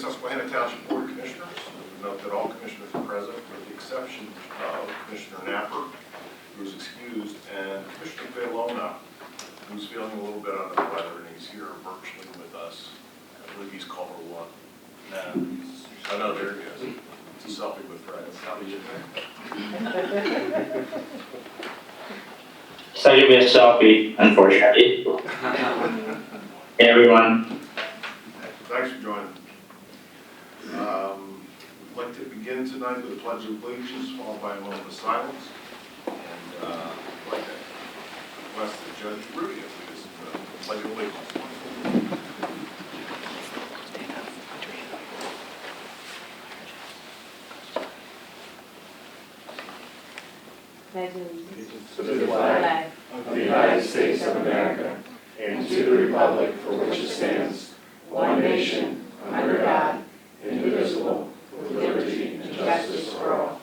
Susquehanna Township Board of Commissioners. Note that all commissioners are present with the exception of Commissioner Napper, who is excused, and Commissioner Valona, who's feeling a little bit under the weather, and he's here virtually with us. I believe he's caller one. I know, there he is. It's a selfie with Fred. How do you So you'll be a selfie, unfortunately. Hey everyone. Thanks for joining. We'd like to begin tonight with a pledge of allegiance, followed by a moment of silence. And I'd like to request that Judge Rudy lead us in the pledge of allegiance. To the flag of the United States of America and to the republic for which it stands, one nation, under God, indivisible, with liberty and justice for all.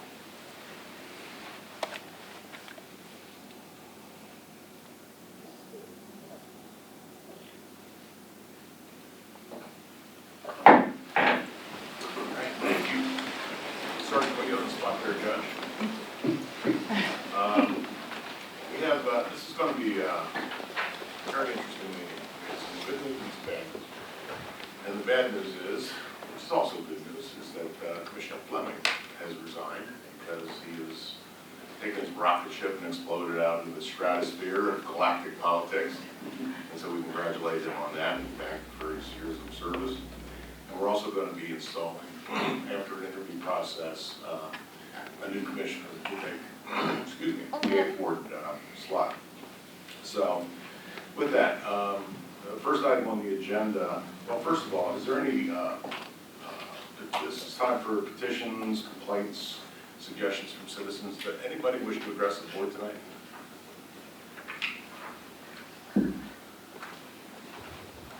Thank you. Sorry to put you on the spot there, Judge. We have, this is going to be a very interesting meeting. It's some good news and some bad news. And the bad news is, which is also good news, is that Commissioner Fleming has resigned because he has taken his rocket ship and exploded out into the stratosphere of galactic politics. And so we congratulate him on that and thank him for his years of service. And we're also going to be installing, after an interview process, a new commissioner to take, excuse me, the 8th Ward slot. So, with that, the first item on the agenda, well, first of all, is there any, this is time for petitions, complaints, suggestions from citizens. Does anybody wish to address the board tonight?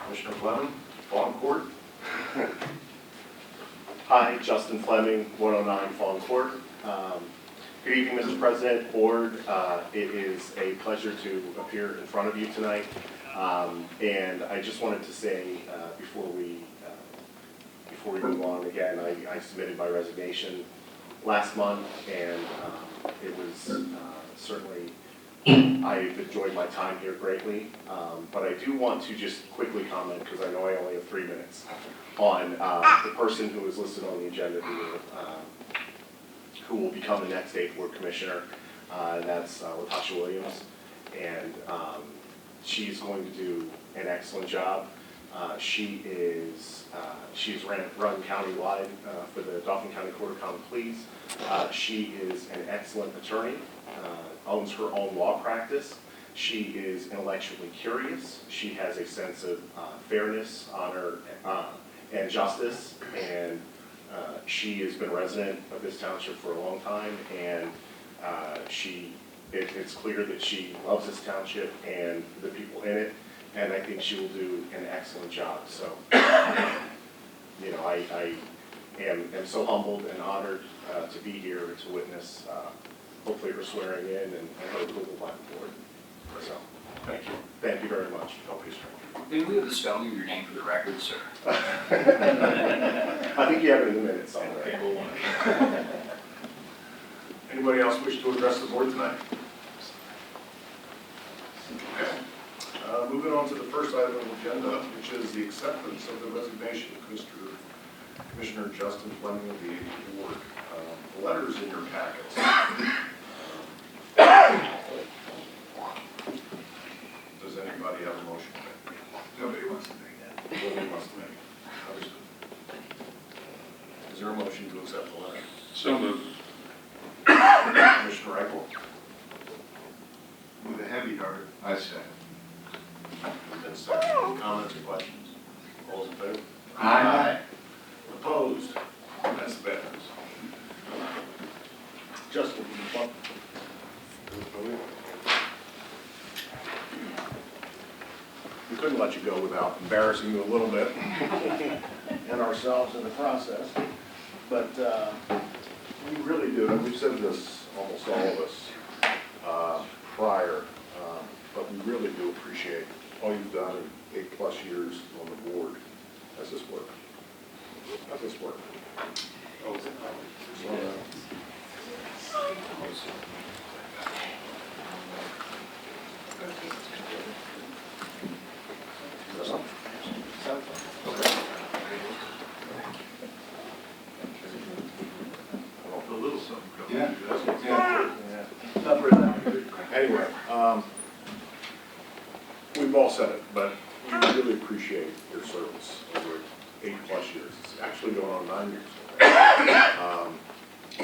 Commissioner Fleming, Fawn Court. Hi, Justin Fleming, 109 Fawn Court. Good evening, Mr. President, Board. It is a pleasure to appear in front of you tonight. And I just wanted to say before we move on again, I submitted my resignation last month, and it was certainly, I've enjoyed my time here greatly. But I do want to just quickly comment, because I know I only have 3 minutes, on the person who is listed on the agenda who will become the next 8th Ward Commissioner. That's Latasha Williams, and she's going to do an excellent job. She's run countywide for the Dauphin County Court of Common Pleas. She is an excellent attorney, owns her own law practice. She is intellectually curious. She has a sense of fairness, honor, and justice, and she has been a resident of this township for a long time, and it's clear that she loves this township and the people in it, and I think she will do an excellent job. So, you know, I am so humbled and honored to be here to witness hopefully her swearing in and her approval by the board. So, Thank you. thank you very much. Help you straight. Maybe we have the spelling of your name for the record, sir. I think you have it in the minutes Okay, already. cool. Anybody else wish to address the board tonight? Okay. Moving on to the first item on the agenda, which is the acceptance of the resignation of Commissioner Justin Fleming of the 8th Ward. The letter's in your packets. Does anybody have a motion to make? Nobody wants to make that. Nobody wants to make it. Understood. Is there a motion to accept the letter? So moved. Commissioner Reichel? With a heavy heart, I say. Then second. Any comments or questions? All those in favor? Aye. Opposed? That's the bad news. Justin, what? We couldn't let you go without embarrassing you a little bit and ourselves in the process. But we really do, and we've said this, almost all of us, prior, but we really do appreciate all you've done in 8+ years on the board as this work. How's this work? Oh, is it? A little something. Yeah. Yeah. Anyway, we've all said it, but we really appreciate your service over 8+ years. It's actually going on 9 years.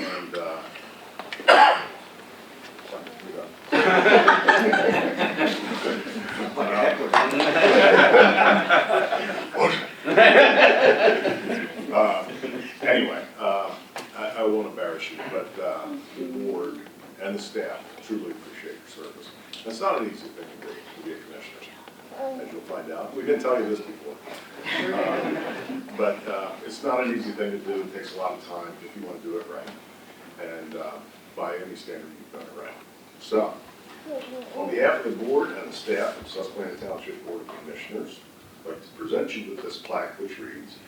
And, anyway, I won't embarrass you, but the board and the staff truly appreciate your service. It's not an easy thing to do, to be a commissioner, as you'll find out. We didn't tell you this before. But it's not an easy thing to do. It takes a lot of time if you want to do it right. And by any standard, you've done it right. So, on behalf of the board and the staff of Susquehanna Township Board of Commissioners, I'd like to present you with this plaque which reads,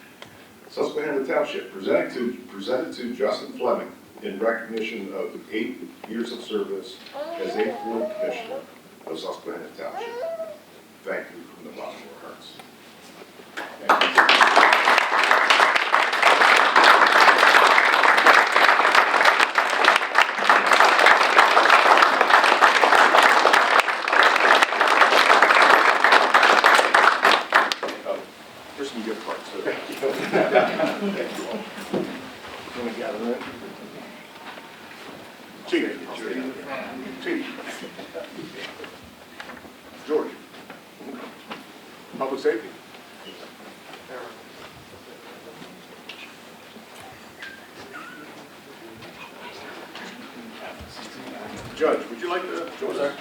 Susquehanna Township presented to Justin Fleming in recognition of 8 years of service as 8th Ward Commissioner of Susquehanna Township. Thank you from the bottom of our hearts. Thank you. Here's some gift cards. So thank you. Thank you all. You want to gather in? Chief. Chief. George. Public safety. Judge, would you like to join us?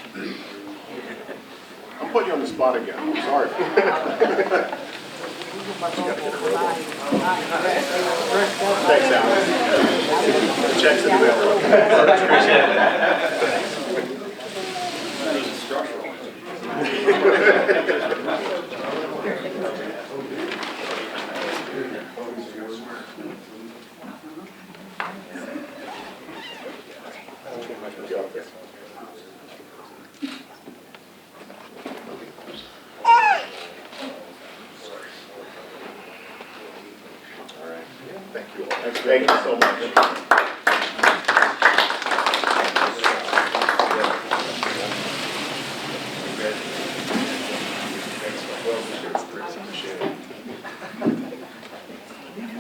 I'm putting you on the spot again. I'm sorry. Thanks, Alan. The check's in the mail. Thank you all. Thank you so much.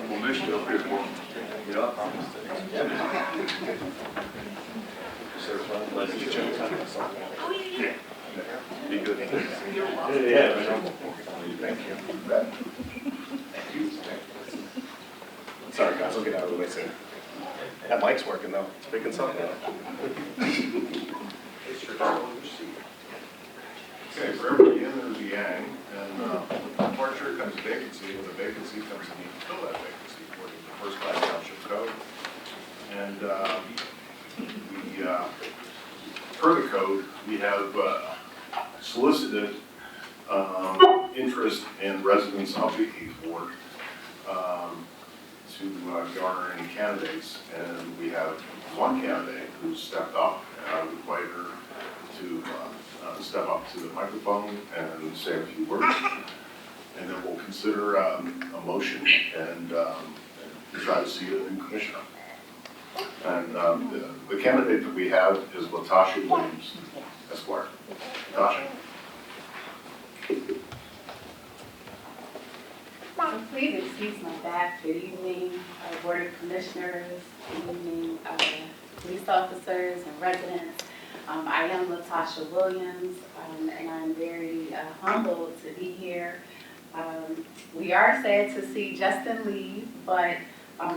We'll miss you up here for Yeah. Be good. Yeah. Thank you. Sorry, guys, I'll get out of the way soon. That mic's working, though. It's picking something up. Okay, for everybody in, there's a yang, and with departure comes vacancy, with a vacancy comes the need to fill that vacancy according to the First Class Township Code. And per the code, we have solicited interest in residents of the 8th Ward to garner any candidates, and we have one candidate who stepped up, and I would invite her to step up to the microphone and say a few words, and then we'll consider a motion and try to see a new commissioner. And the candidate that we have is Latasha Williams, Esquire. Latasha. Please excuse my back. Good evening, Board of Commissioners. Good evening, police officers and residents. I am Latasha Williams, and I'm very humbled to be here. We are sad to see Justin leave, but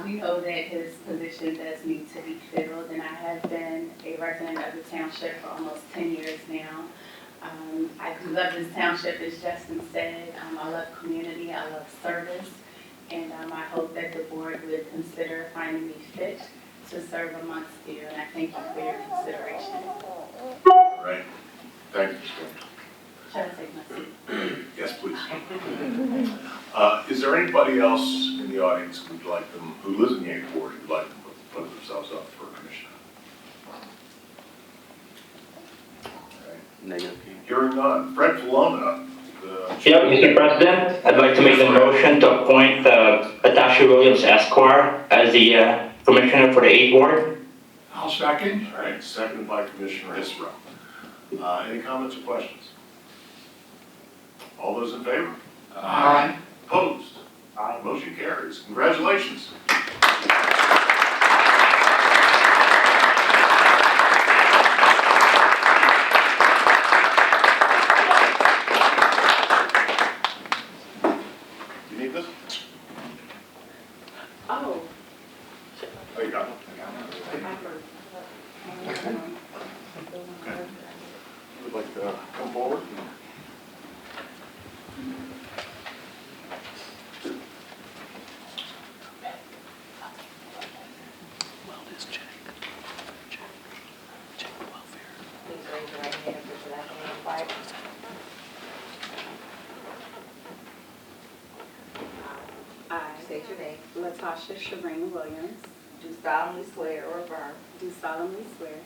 we know that his position does need to be filled, and I have been a resident of the township for almost 10 years now. I love this township, as Justin said. I love community, I love service, and I hope that the board would consider finding me fit to serve amongst you, and I thank you for your consideration. All right. Thank you. Should I take my seat? Yes, please. Is there anybody else in the the audience who would like them, who lives in Yankee Ward, who would like them to put themselves up for commissioner? Okay. Negative. Hearing none. Fred Paloma, the. Yep, Mr. President, I'd like to make a motion to appoint Natasha Williams Esquire as the commissioner for the 8th Ward. I'll second. All right, seconded by Commissioner Isra. Any comments or questions? All those in favor? Aye. Opposed? Aye. Motion carries. Congratulations. You need this? Oh. Oh, you got it? Would like to come forward? Please raise your right hand and put your left hand on the Bible. I, State your name. Latasha Shereen Williams, Do solemnly swear or affirm do solemnly swear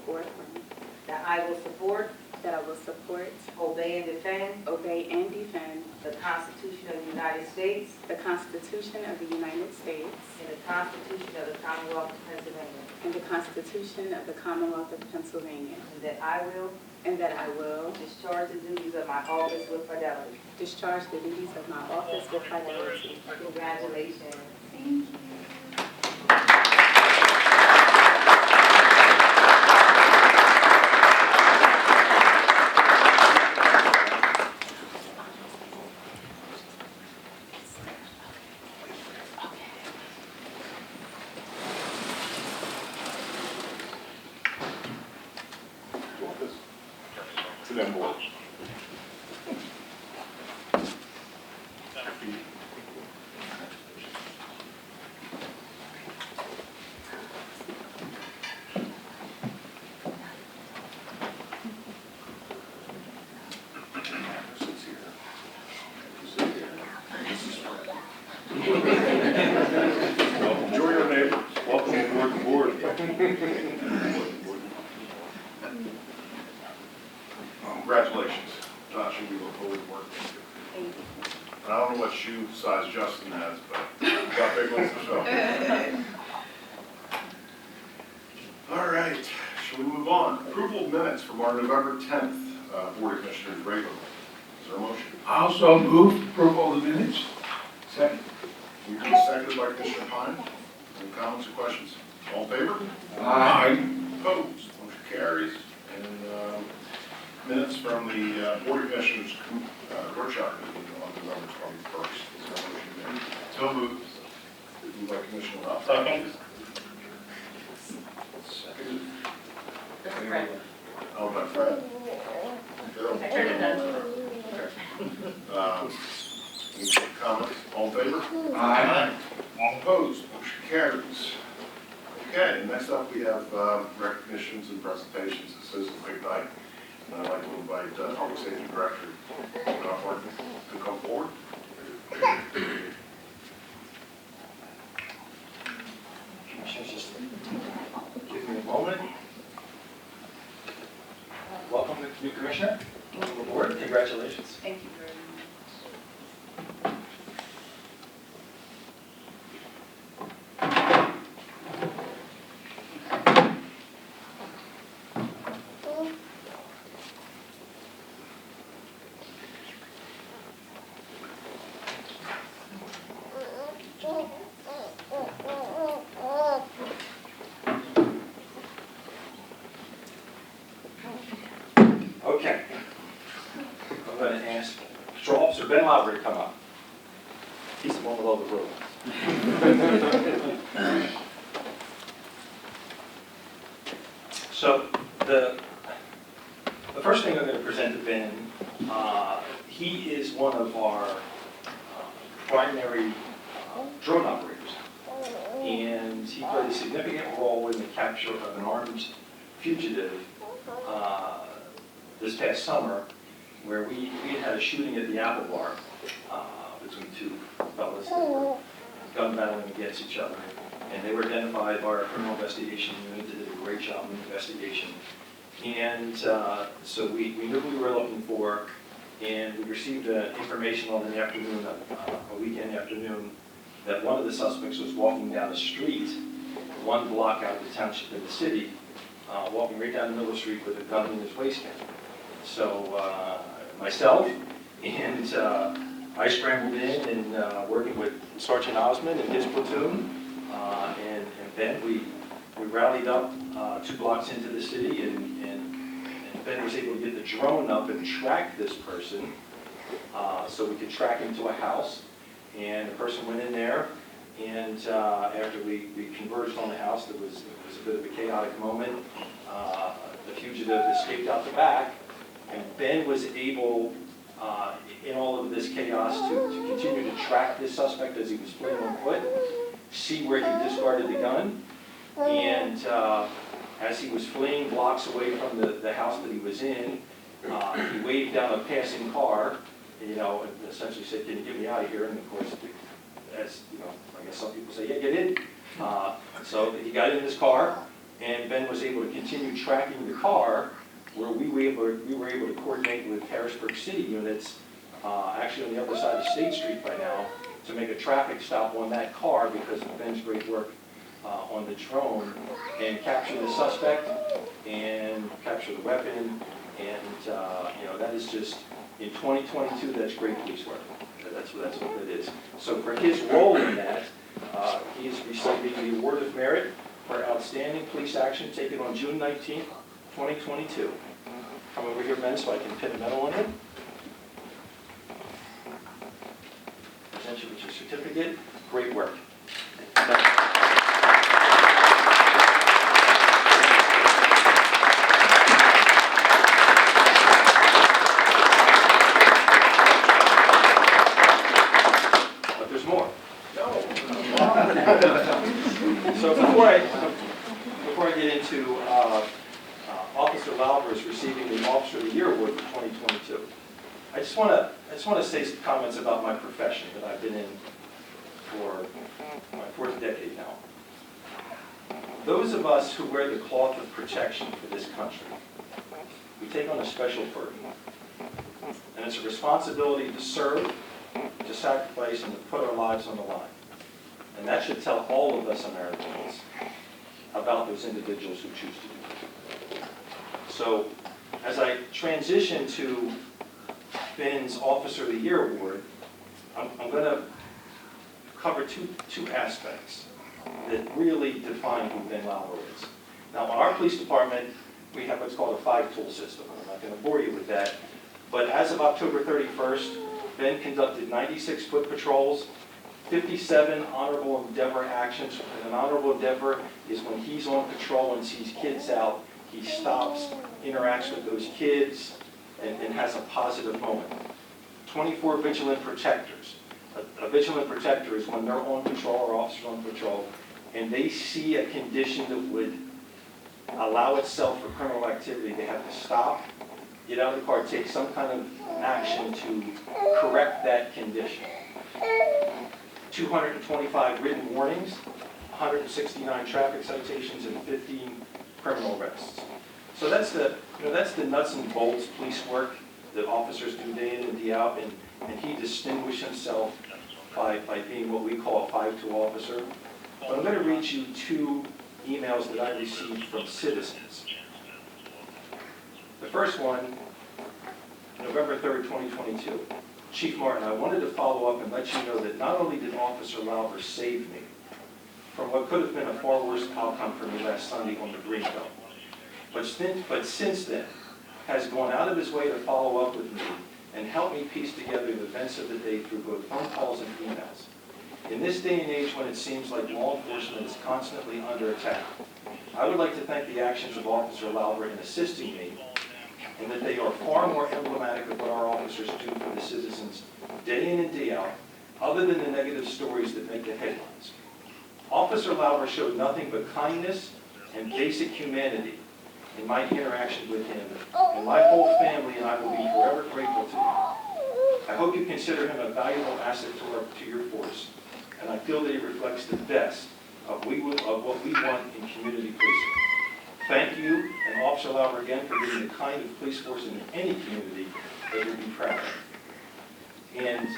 or affirm that I will support, that I will support, obey, and defend obey, and defend the Constitution of the United States the Constitution of the United States and the Constitution of the Commonwealth of Pennsylvania, and the Constitution of the Commonwealth of Pennsylvania, and that I will and that I will discharge the duties of my office with fidelity. discharge the duties of my office with fidelity. Congratulations. Thank you. You want this? To them board. Sits here. You sit here. This is Fred. Well, enjoy your neighbors. Welcome aboard the board. Congratulations, Tasha, we look forward to working with you. Thank you. And I don't know what shoe size Justin has, but he's got big ones himself. All right, shall we move on? Approval of minutes from our November 10th Board of Commissioners regular. Is there a motion? Also move approval of the minutes. Second. Moved and seconded by Commissioner Pine. Any comments or questions? All in favor? Aye. Opposed? Motion carries. And minutes from the Board of Commissioners workshop meeting on November 21st. Is there a motion there? So moved. Moved by Commissioner Ruff. Second. Seconded. Fred. Oh, by Fred. Any comments? All in favor? Aye. All opposed? Motion carries. Okay, next up we have recognitions and presentations. This is a big night. And I'd like to invite Public Safety Director Martin to come forward. Give me a moment. Welcome, new commissioner. Welcome aboard. Congratulations. Thank you very much. Okay. I'm going to ask Patrol Officer Ben Lowry to come up. He's the one with all the rules. So the first thing I'm going to present to Ben, he is one of our primary drone operators. And he played a significant role in the capture of an armed fugitive this past summer, where we had a shooting at the Apple Bar between two fellas that were gun battling against each other. And they were identified by our criminal investigation unit, that did a great job in the investigation. And so we knew who we were looking for, and we received information on an afternoon, a weekend afternoon, that one of the suspects was walking down the street, 1 block out of the township in the city, walking right down the middle of the street with a gun in his waistband. So myself and I scrambled in and working with Sergeant Osmond and his platoon, and then we rallied up 2 blocks into the city, and Ben was able to get the drone up and track this person, so we could track him to a house. And the person went in there, and after we converged on the house, it was a bit of a chaotic moment. The fugitive escaped out the back, and Ben was able, in all of this chaos, to continue to track this suspect as he was fleeing on foot, see where he discarded the gun, and as he was fleeing blocks away from the house that he was in, he waved down a passing car, and essentially said, "Can you get me out of here?" And of course, as I guess some people say, "Yeah, get in." So he got in his car, and Ben was able to continue tracking the car, where we were able to coordinate with Harrisburg City units, actually on the other side of State Street by now, to make a traffic stop on that car because of Ben's great work on the drone, and capture the suspect and capture the weapon. And that is just, in 2022, that's great police work. That's what it is. So for his role in that, he is receiving the Award of Merit for Outstanding Police Action taken on June 19th, 2022. Come over here, Ben, so I can pin a medal on him. Present you with your certificate. Great work. But there's more. So before I get into Officer Lauber's receiving the Officer of the Year Award for 2022, I just want to say some comments about my profession that I've been in for my 4th decade now. Those of us who wear the cloth of protection for this country, we take on a special burden. And it's a responsibility to serve, to sacrifice, and to put our lives on the line. And that should tell all of us Americans about those individuals who choose to do that. So, as I transition to Ben's Officer of the Year Award, I'm going to cover two aspects that really define who Ben Lauber is. Now, in our police department, we have what's called a 5-tool system. I'm not going to bore you with that. But as of October 31st, Ben conducted 96 foot patrols, 57 honorable endeavor actions. And an honorable endeavor is when he's on patrol and sees kids out, he stops, interacts with those kids, and has a positive moment. 24 vigilant protectors. A vigilant protector is when they're on patrol or officers on patrol, and they see a condition that would allow itself for criminal activity. They have to stop, get out of the car, take some kind of action to correct that condition. 225 written warnings, 169 traffic citations, and 15 criminal arrests. So that's the nuts and bolts police work that officers do day in and day out, and he distinguished himself by being what we call a 5-tool officer. But I'm going to read you 2 emails that I received from citizens. The first one, November 3rd, 2022. Chief Martin, I wanted to follow up and let you know that not only did Officer Lauber save me from what could have been a far worse outcome for me last Sunday on the Greenbelt, but since then has gone out of his way to follow up with me and help me piece together the events of the day through both phone calls and emails. In this day and age when it seems like law enforcement is constantly under attack, I would like to thank the actions of Officer Lauber in assisting me, and that they are far more emblematic of what our officers do for the citizens day in and day out, other than the negative stories that make the headlines. Officer Lauber showed nothing but kindness and basic humanity in my interaction with him, and my whole family and I will be forever grateful to him. I hope you consider him a valuable asset to your force, and I feel that he reflects the best of what we want in community policing. Thank you, and Officer Lauber again, for being the kind of police force in any community that would be proud of. And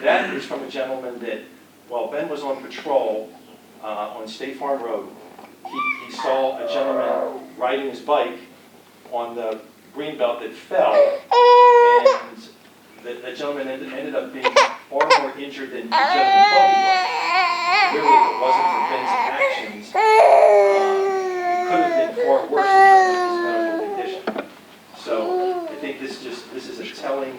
that is from a gentleman that, while Ben was on patrol on State Farm Road, he saw a gentleman riding his bike on the green belt that fell, and the gentleman ended up being far more injured than the gentleman thought he was. Really, if it wasn't for Ben's actions, he could have been far worse in terms of his medical condition. So I think this is a telling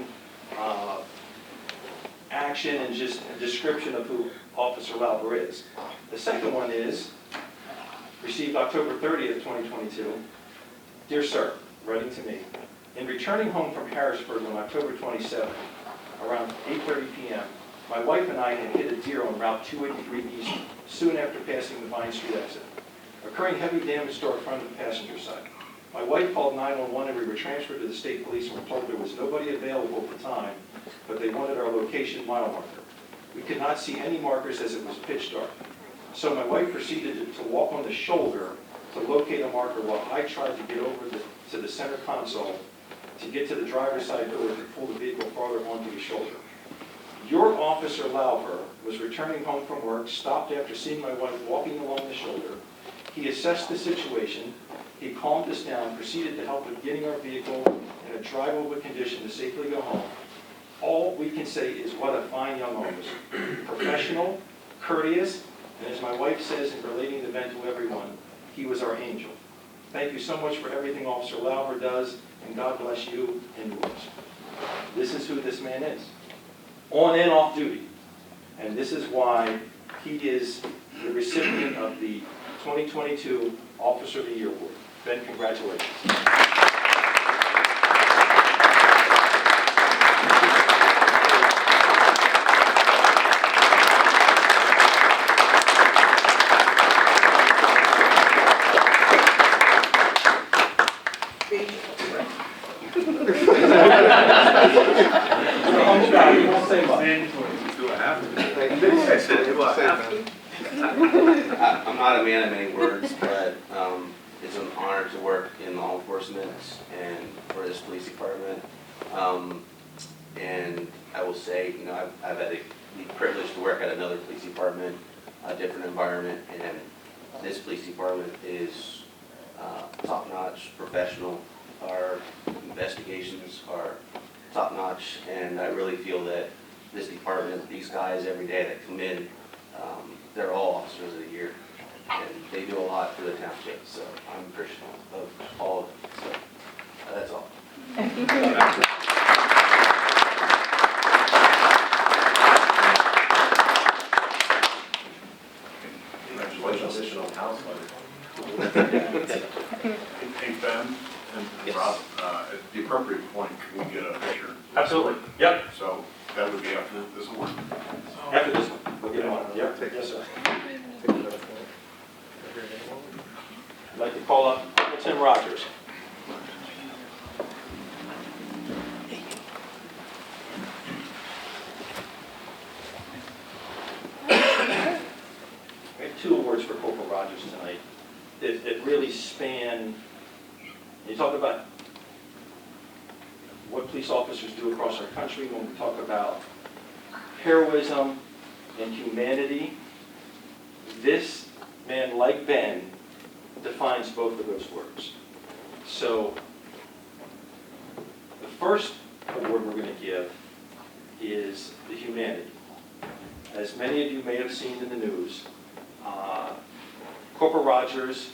action and just a description of who Officer Lauber is. The second one is, received October 30th, 2022. Dear sir, writing to me, in returning home from Harrisburg on October 27th, around 8:30 p.m., my wife and I had hit a deer on Route 283 East soon after passing the Vine Street exit, occurring heavy damage to our front of the passenger side. My wife called 911 and we were transferred to the state police and were told there was nobody available at the time, but they wanted our location mile marker. We could not see any markers as it was pitch dark. So my wife proceeded to walk on the shoulder to locate a marker while I tried to get over to the center console to get to the driver's side door to pull the vehicle farther onto the shoulder. Your Officer Lauber was returning home from work, stopped after seeing my wife walking along the shoulder. He assessed the situation, he calmed us down, proceeded to help with getting our vehicle in a drivable condition to safely go home. All we can say is what a fine young officer. Professional, courteous, and as my wife says in relating the event to everyone, he was our angel. Thank you so much for everything Officer Lauber does, and God bless you and yours. This is who this man is, on and off duty. And this is why he is the recipient of the 2022 Officer of the Year Award. Ben, congratulations. I'm not a man of many words, but it's an honor to work in law enforcement and for this police department. And I will say, you know, I've had the privilege to work at another police department, a different environment, and this police department is top-notch, professional. Our investigations are top-notch, and I really feel that this department, these guys every day that come in, they're all officers of the year, and they do a lot for the township, so I'm appreciative of all of them. So that's all. Congratulations on house. Hey, Ben and Rob, at the appropriate point, can we get a picture? Absolutely. Yep. So that would be after this award. After this one, we'll get one. Yep. Yes, sir. I'd like to call up Tim Rogers. We have 2 awards for Corporal Rogers tonight that really span, you talk about what police officers do across our country when we talk about heroism and humanity. This man, like Ben, defines both of those words. So the first award we're going to give is the humanity. As many of you may have seen in the news, Corporal Rogers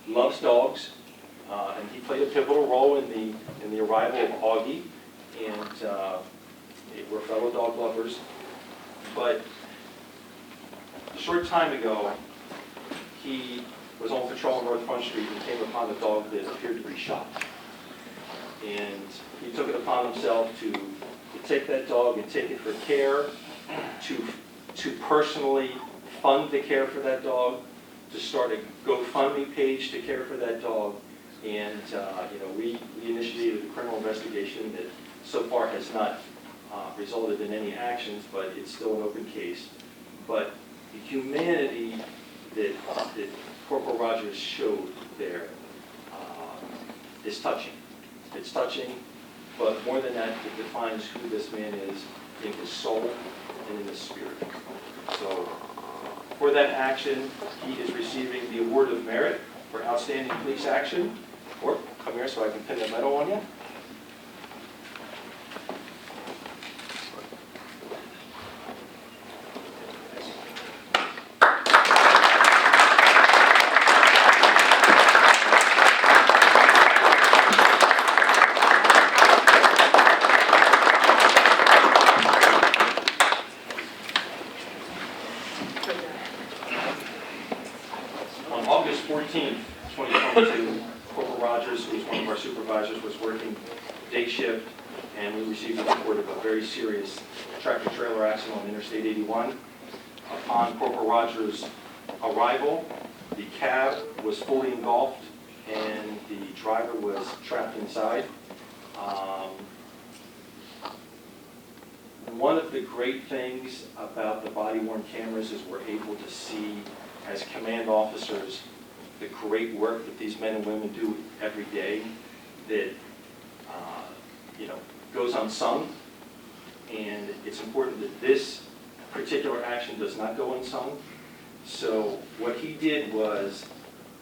loves dogs, and he played a pivotal role in the arrival of Augie, and we're fellow dog lovers. But a short time ago, he was on patrol on North Front Street and came upon a dog that appeared to be shot. And he took it upon himself to take that dog and take it for care, to personally fund the care for that dog, to start a GoFundMe page to care for that dog. And we initiated a criminal investigation that so far has not resulted in any actions, but it's still an open case. But the humanity that Corporal Rogers showed there is touching. It's touching, but more than that, it defines who this man is in his soul and in his spirit. So for that action, he is receiving the Award of Merit for Outstanding Police Action. Or come here so I can pin the medal on you. On August 14th, 2022, Corporal Rogers, who was one of our supervisors, was working day shift, and we received a report of a very serious tractor-trailer accident on Interstate 81. Upon Corporal Rogers' arrival, the cab was fully engulfed, and the driver was trapped inside. One of the great things about the body-worn cameras is we're able to see, as command officers, the great work that these men and women do every day that, goes unsung. And it's important that this particular action does not go unsung. So what he did was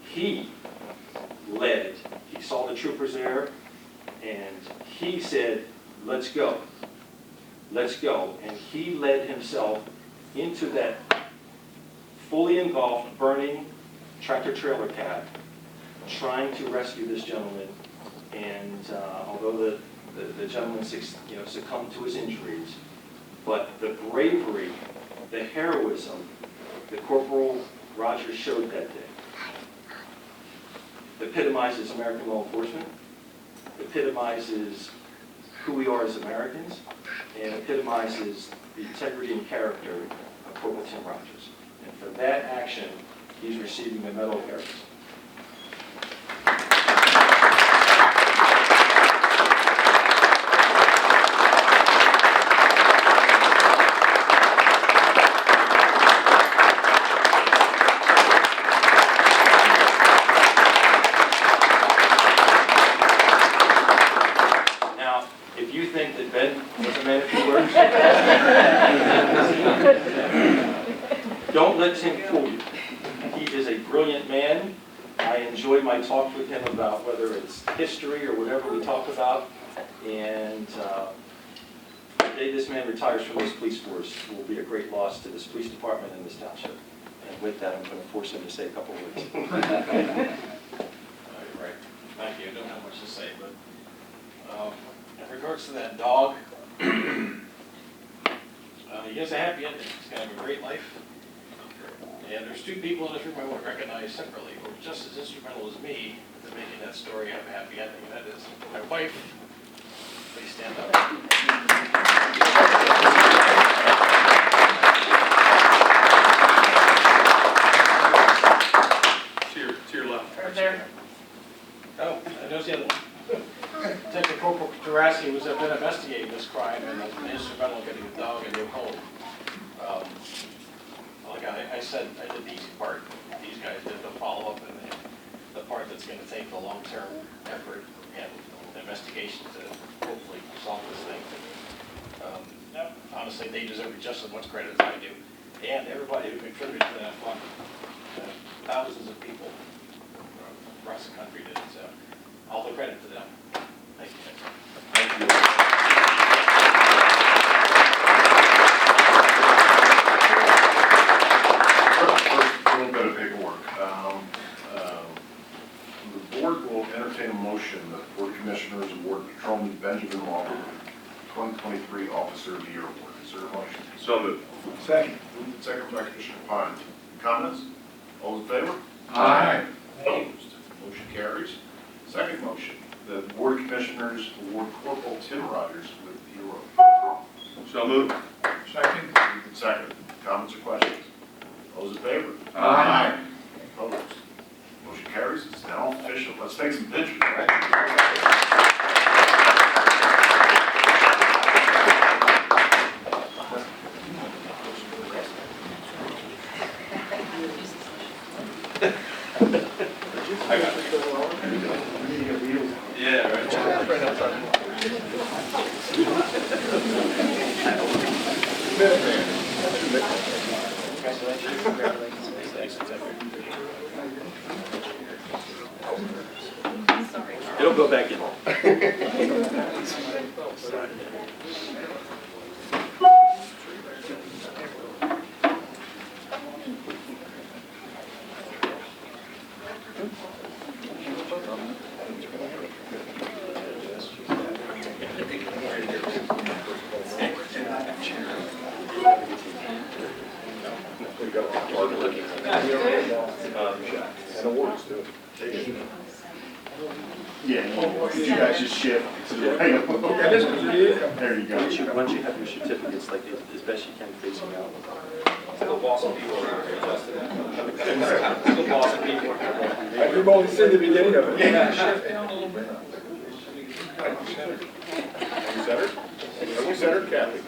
he led. He saw the troopers there, and he said, "Let's go. Let's go." And he led himself into that fully engulfed, burning tractor-trailer cab, trying to rescue this gentleman. And although the gentleman succumbed to his injuries, but the bravery, the heroism that Corporal Rogers showed that day epitomizes American law enforcement, epitomizes who we are as Americans, and epitomizes the integrity and character of Corporal Tim Rogers. And for that action, he's receiving the Medal of Heroism. Now, if you think that Ben was a man of few words, don't let him fool you. He is a brilliant man. I enjoy my talks with him about whether it's history or whatever we talk about. And the day this man retires from this police force will be a great loss to this police department and this township. And with that, I'm going to force him to say a couple words. You're right. Thank you. I don't have much to say, but in regards to that dog, he has a happy ending. He's going to have a great life. And there's two people in this room I won't recognize separately, who are just as instrumental as me to making that story have a happy ending. And that is my wife. Please stand up. To your left. Right there. Oh, and there's the other one. Detective Corporal Tarassi was been investigating this crime and has been instrumental in getting the dog a new home. Like I said, I did the easy part. These guys did the follow-up and the part that's going to take the long-term effort and investigation to hopefully solve this thing. Honestly, they deserve just as much credit as I do. And everybody who contributed to that fund. Thousands of people across the country did it, so all the credit to them. Thank you. Thank you. First, a little bit of paperwork. The board will entertain a motion that the Board of Commissioners award Patrolman Benjamin Walker 2023 Officer of the Year Award. Is there a motion? So moved. Second. Moved and seconded by Commissioner Pine. Comments? All in favor? Aye. Opposed? Motion carries. Second motion, the Board of Commissioners award Corporal Tim Rogers with the Hero. So moved. Second. Moved and seconded. Comments or questions? Those in favor? Aye. Opposed? Motion carries. It's now official. Let's take some pictures, right? I got it. Yeah, right. It'll go back in. Yeah, you guys just shift to the right. There you go. Once you have your certificates, like as best you can facing out. Still bossing people around. Still bossing people. We've only seen the beginning of it. Shift down a little bit. Are we centered? Are we centered, Kathy?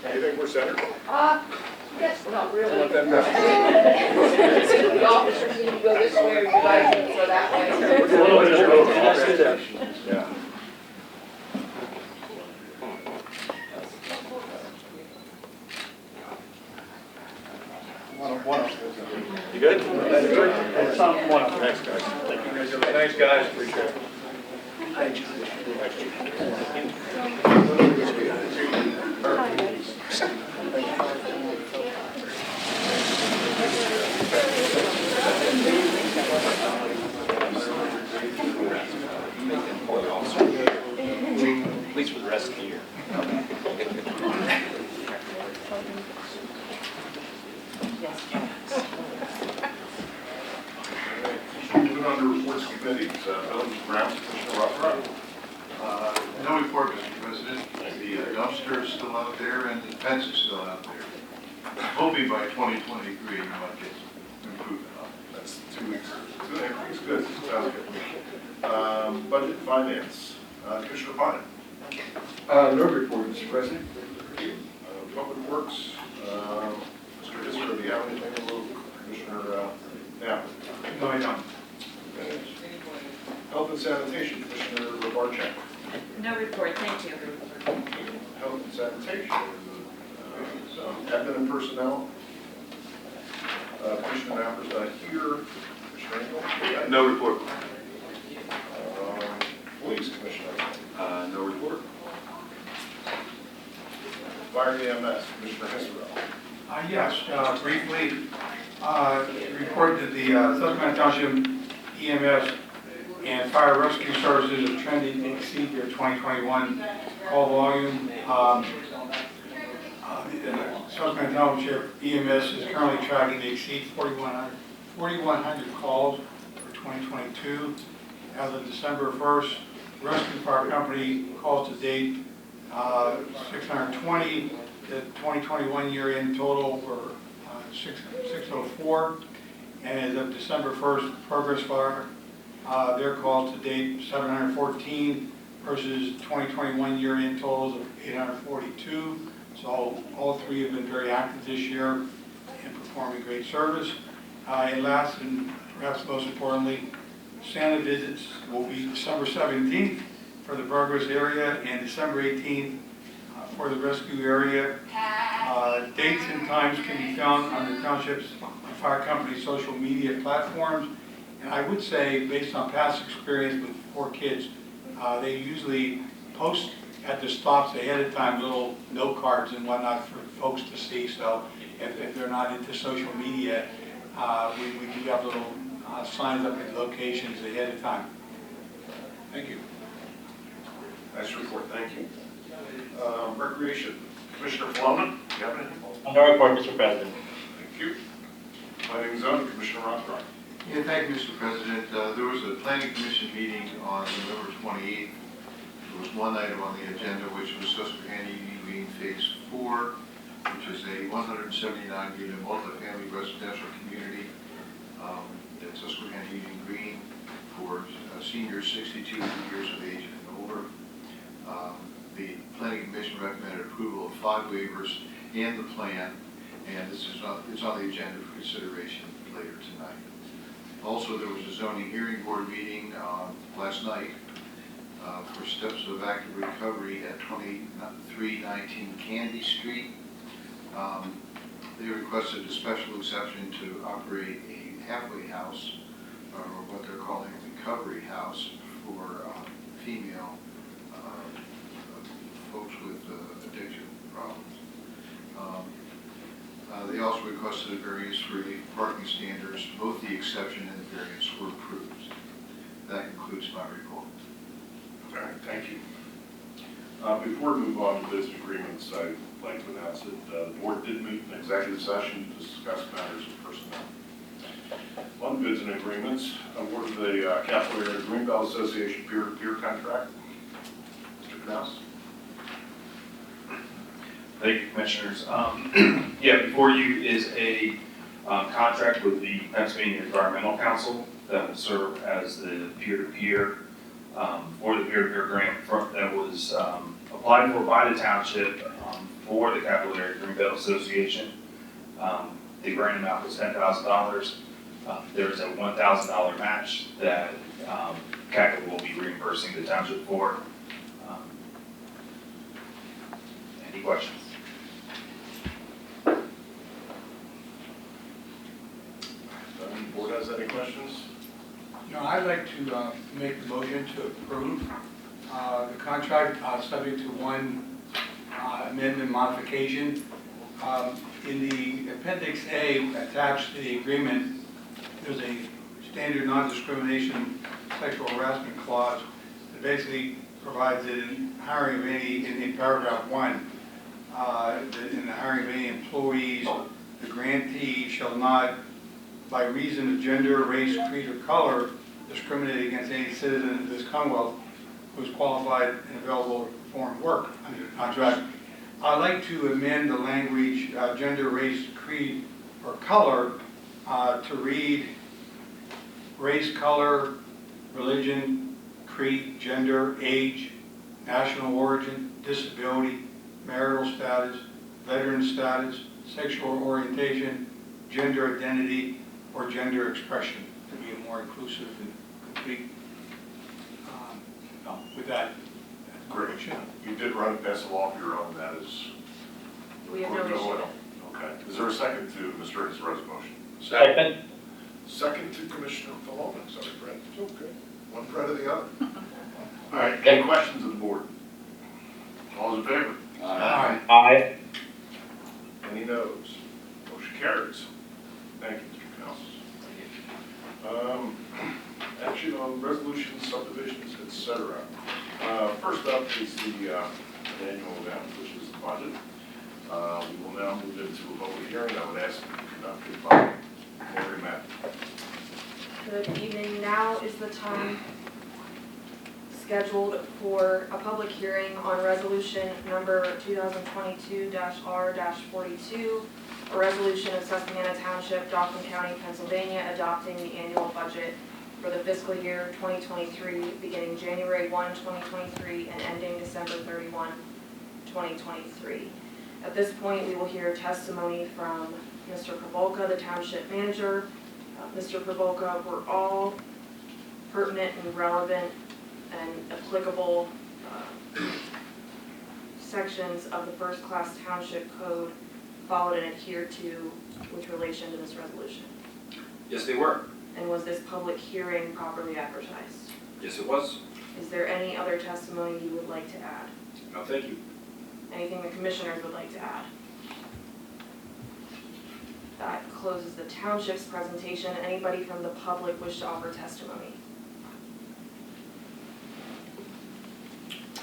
Do you think we're centered? Yes, not really. Let them The officers need to go this way, or you guys need to go that way. Yeah. You good? Thanks, guys. Thanks, guys, appreciate it. At least for the rest of the year. Moving on to reports committees, Village Grounds, Commissioner Rothrock. No report, Mr. President. The dumpster is still out there and the fence is still out there. Hoping by 2023 you might get improvement on it. That's 2 weeks. 2.5 weeks, good, sounds good. Budget and Finance, Commissioner Pine. No report, Mr. President. Public Works, Mr. Hisser, do you have anything to move? Commissioner Knapp. No, I don't. Health and Sanitation, Commissioner Barcheck. No report, thank you. Health and Sanitation, Admin and Personnel. Commissioner Knapper's not here. Commissioner Engel? No report. Police Commissioner. No report. Fire and EMS, Commissioner Hisser. Yes, briefly, report that the Susquehanna Township EMS and fire rescue services are trending to exceed their 2021 call volume. Susquehanna Township EMS is currently tracking to exceed 4,100 calls for 2022. As of December 1st, rescue fire company calls to date 620. The 2021 year-end total were 604. And as of December 1st, Progress Fire, their calls to date 714 versus 2021 year-end totals of 842. So all three have been very active this year and performing great service. And last and perhaps most importantly, Santa visits will be December 17th for the Progress area and December 18th for the rescue area. Dates and times can be found on the township's fire company's social media platforms. And I would say, based on past experience with 4 kids, they usually post at the stops ahead of time little note cards and whatnot for folks to see. So if they're not into social media, we do have little signs up at locations ahead of time. Thank you. Nice report, thank you. Recreation, Commissioner Flowman, do you have anything? No report, Mr. President. Thank you. Planning and Zoning, Commissioner Rothrock. Yeah, thank you, Mr. President. There was a planning commission meeting on November 28th. There was one item on the agenda, which was Susquehanna Union Green Phase 4, which is a 179-unit multifamily residential community at Susquehanna Union Green for seniors 62 years of age and older. The planning commission recommended approval of 5 waivers and the plan, and this is it's on the agenda for consideration later tonight. Also, there was a zoning hearing board meeting last night for steps of active recovery at 2319 Candy Street. They requested a special exception to operate a halfway house, or what they're calling a recovery house, for female folks with addiction problems. They also requested a variance for the parking standards. Both the exception and the variance were approved. That concludes my report. All right, thank you. Before we move on to this agreements, I'd like to announce that the board did meet in executive session to discuss matters of personnel. On bids and agreements, award of the Capital Area Greenbelt Association peer-to-peer contract. Mr. Knaus. Thank you, Commissioners. Yeah, before you is a contract with the Pennsylvania Environmental Council that will serve as the peer-to-peer for the peer-to-peer grant that was applied for by the township for the Capital Area Greenbelt Association. The grant amount was $10,000. There is a $1,000 match that CACA will be reimbursing the township for. Any questions? The board has any questions? No, I'd like to make the motion to approve the contract, subject to one amendment modification. In the Appendix A attached to the agreement, there's a standard non-discrimination sexual harassment clause that basically provides that in hiring of any, in paragraph 1, that in the hiring of any employees, the grantee shall not, by reason of gender, race, creed, or color, discriminate against any citizen of this Commonwealth who is qualified and available to perform work under the contract. I'd like to amend the language, gender, race, creed, or color, to read race, color, religion, creed, gender, age, national origin, disability, marital status, veteran status, sexual orientation, gender identity, or gender expression, to be a more inclusive and complete. With that, Great. You did run it past the law bureau, and that is. We have no issue. Okay. Is there a second to Mr. Israel's motion? Second. Second to Commissioner Falona. Sorry, Fred. It's okay. One Fred or the other. All right. Any questions of the board? All those in favor? Aye. Aye. Any noes? Motion carries. Thank you, Mr. Knaus. Action on resolutions, subdivisions, etc. First up is the annual event, which is the budget. We will now move into a public hearing. I would ask you to conduct it by Mary Matt. Good evening. Now is the time scheduled for a public hearing on resolution number 2022-R-42, a resolution of Susquehanna Township, Dauphin County, Pennsylvania, adopting the annual budget for the fiscal year 2023, beginning January 1, 2023, and ending December 31, 2023. At this point, we will hear testimony from Mr. Provolka, the township manager. Mr. Provolka, were all pertinent and relevant and applicable sections of the first-class township code followed and adhered to with relation to this resolution? Yes, they were. And was this public hearing properly advertised? Yes, it was. Is there any other testimony you would like to add? No, thank you. Anything the commissioners would like to add? That closes the township's presentation. Anybody from the public wish to offer testimony?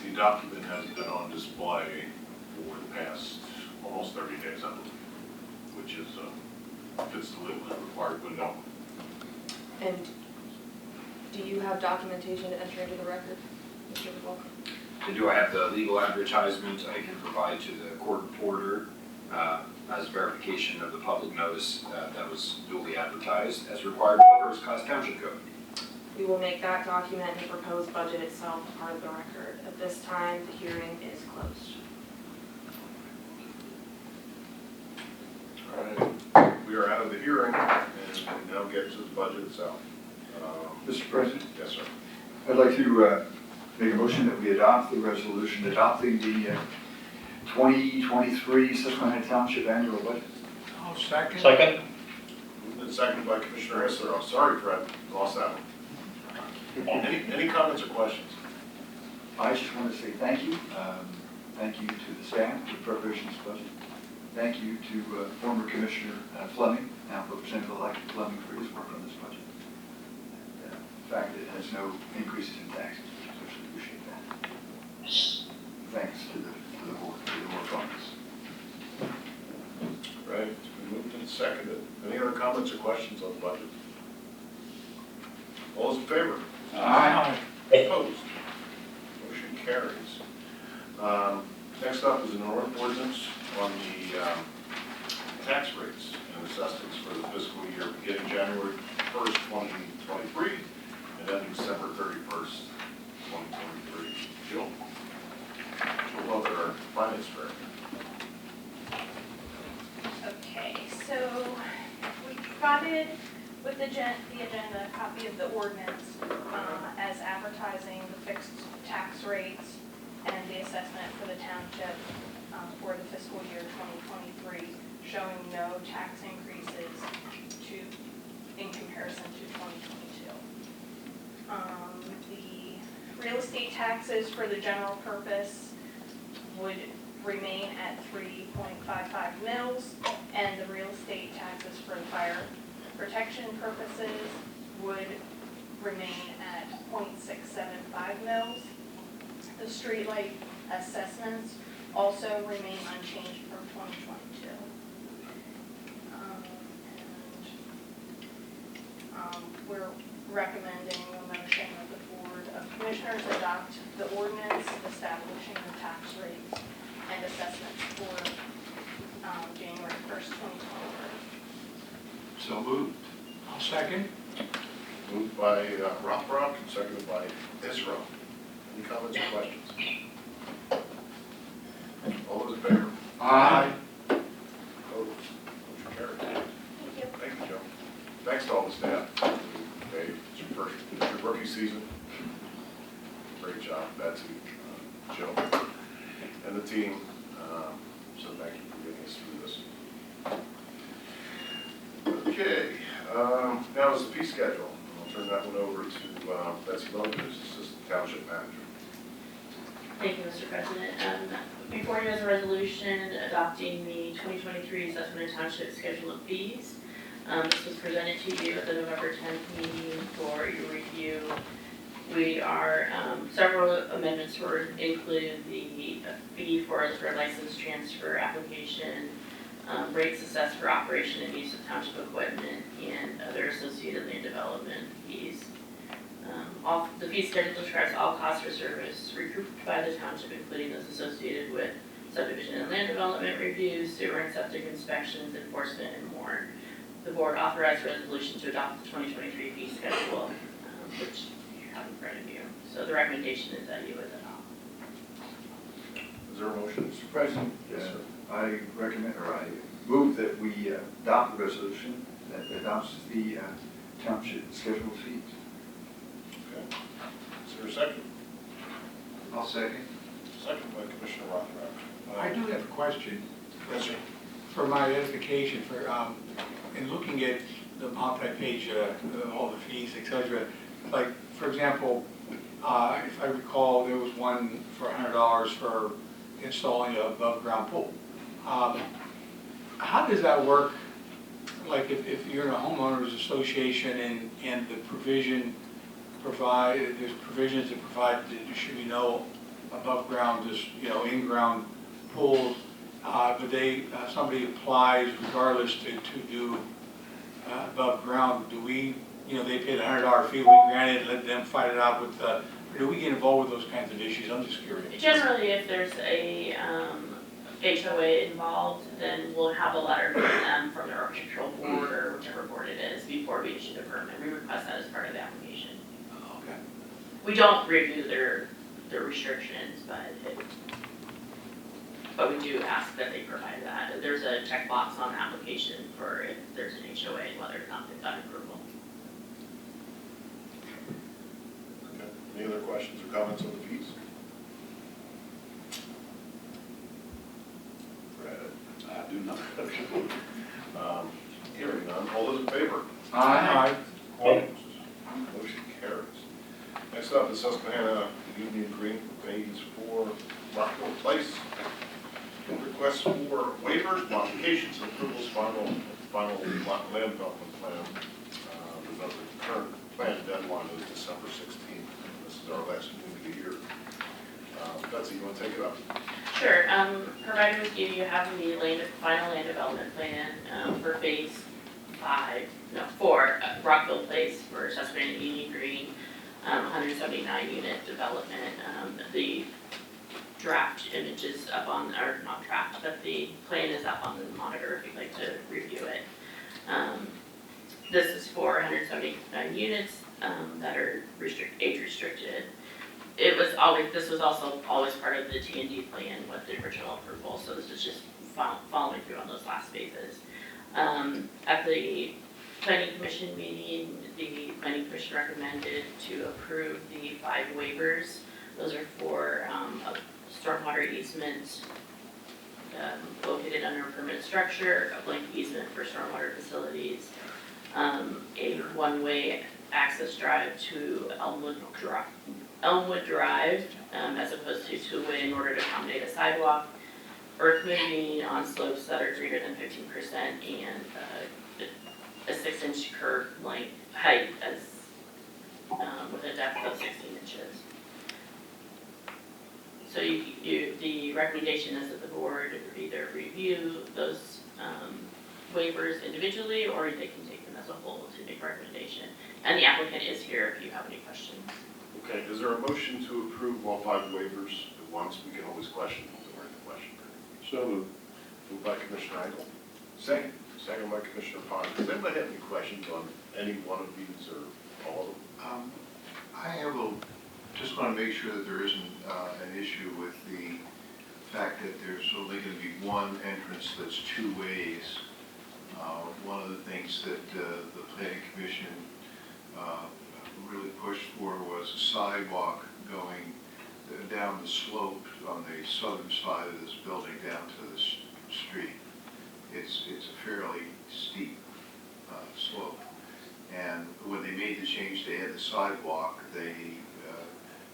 The document has been on display for the past almost 30 days, I believe, which is fits the legally required window. And do you have documentation to enter into the record, Mr. Provolka? And do I have the legal advertisement I can provide to the court reporter as verification of the public notice that was duly advertised as required by the First Class Township Code? We will make that document and the proposed budget itself part of the record. At this time, the hearing is closed. All right, we are out of the hearing, and we now get to the budget itself. Mr. President, Yes, sir. I'd like to make a motion that we adopt the resolution adopting the 2023 Susquehanna Township annual budget. I'll second. Second? Moved and seconded by Commissioner Hessler. I'm sorry, Fred, lost that one. Any comments or questions? I just want to say thank you. Thank you to the staff for the preparation of this budget. Thank you to former Commissioner Fleming, now Representative-elect Fleming, for his work on this budget. And, the fact that it has no increases in taxes, I especially appreciate that. Thanks to the board for the work on this. Right, it's been moved and seconded. Any other comments or questions on the budget? All those in favor? Aye. Opposed? Motion carries. Next up is an ordinance on the tax rates and assessments for the fiscal year beginning January 1st, 2023, and ending December 31st, 2023. Jill? Jill Lovett, our finance director. Okay, so we provided with the agenda a copy of the ordinance as advertising the fixed tax rates and the assessment for the township for the fiscal year 2023, showing no tax increases in comparison to 2022. The real estate taxes for the general purpose would remain at 3.55 mils, and the real estate taxes for the fire protection purposes would remain at 0.675 mils. The streetlight assessments also remain unchanged from 2022. We're recommending a motion that the Board of Commissioners adopt the ordinance establishing the tax rates and assessments for January 1st, 2023. So moved. I'll second. Moved by Rothrock and seconded by Israel. Any comments or questions? All those in favor? Aye. Opposed? Motion carries. Thank you, Joe. Thanks to all the staff. Dave, it's your rookie season. Great job, Betsy, Joe, and the team. So thank you for getting us through this. Okay, now is the fee schedule. I'll turn that one over to Betsy Logan, who's Assistant Township Manager. Thank you, Mr. President. Before you is a resolution adopting the 2023 Susquehanna Township Schedule of Fees. This was presented to you at the November 10th meeting for your review. We are, several amendments were include the fee for the license transfer application, rates assessed for operation and use of township equipment, and other associated land development fees. The fee schedule describes all costs for service recouped by the township, including those associated with subdivision and land development reviews, sewer and septic inspections, enforcement, and more. The board authorized resolution to adopt the 2023 fee schedule, which you have in front of you. So the recommendation is that you would adopt. Is there a motion? Mr. President, Yes, sir. I recommend, or I move that we adopt the resolution that adopts the township schedule of fees. Okay. Is there a second? I'll second. Second by Commissioner Rothrock. I do have a question. Yes, sir. For my edification, for, in looking at the multi-page, all the fees, et cetera, like, for example, if I recall, there was one for $100 for installing an above-ground pool. How does that work? Like, if you're in a homeowners association and the provision there's provisions that provide that there should be no above-ground, just, in-ground pools, but somebody applies regardless to do above ground, do we, they pay the $100 fee, we grant it, let them fight it out with, or do we get involved with those kinds of issues? I'm just curious. Generally, if there's a HOA involved, then we'll have a letter from them, from the architectural board or whichever board it is, before we issue the permit. We request that as part of the application. Okay. We don't review their restrictions, but we do ask that they provide that. There's a checkbox on the application for if there's an HOA and whether or not they've got approval. questions or comments on the fees? Brad? I do not. Hearing none, all those in favor? Aye. Opposed? Motion carries. Next up is Susquehanna Union Green phase 4 Rockville Place. Requests for waivers, modifications, and approvals, final land development plan. The current plan deadline is December 16th. This is our last meeting of the year. Betsy, you want to take it up? Sure, provided with you, you have the final land development plan, for phase 4, Rockville Place for Susquehanna Union Green, 179 unit development. The draft image is up on, or not draft, but the plan is up on the monitor if you'd like to review it. This is for 179 units, that are age restricted. This was also always part of the T&D plan with the original approval, so this is just following through on those last phases. At the planning commission meeting, the planning commission recommended to approve the 5 waivers. Those are for a stormwater easement located under a permanent structure, a blank easement for stormwater facilities, a one-way access drive to Elmwood Drive, as opposed to two-way in order to accommodate a sidewalk, earth moving on slopes that are greater than 15%, and a 6-inch curb length height as with a depth of 16 inches. So the recommendation is that the board either review those waivers individually, or they can take them as a whole to make a recommendation. And the applicant is here if you have any questions. Okay, is there a motion to approve all 5 waivers at once? We can always question them during the question period. So moved. Moved by Commissioner Engel. Second. Second by Commissioner Pond. Does anybody have any questions on any one of these or all of them? I have just want to make sure that there isn't an issue with the fact that there's only going to be one entrance that's 2 ways. One of the things that the planning commission really pushed for was a sidewalk going down the slope on the southern side of this building down to the street. It's a fairly steep slope. And when they made the change to add the sidewalk, they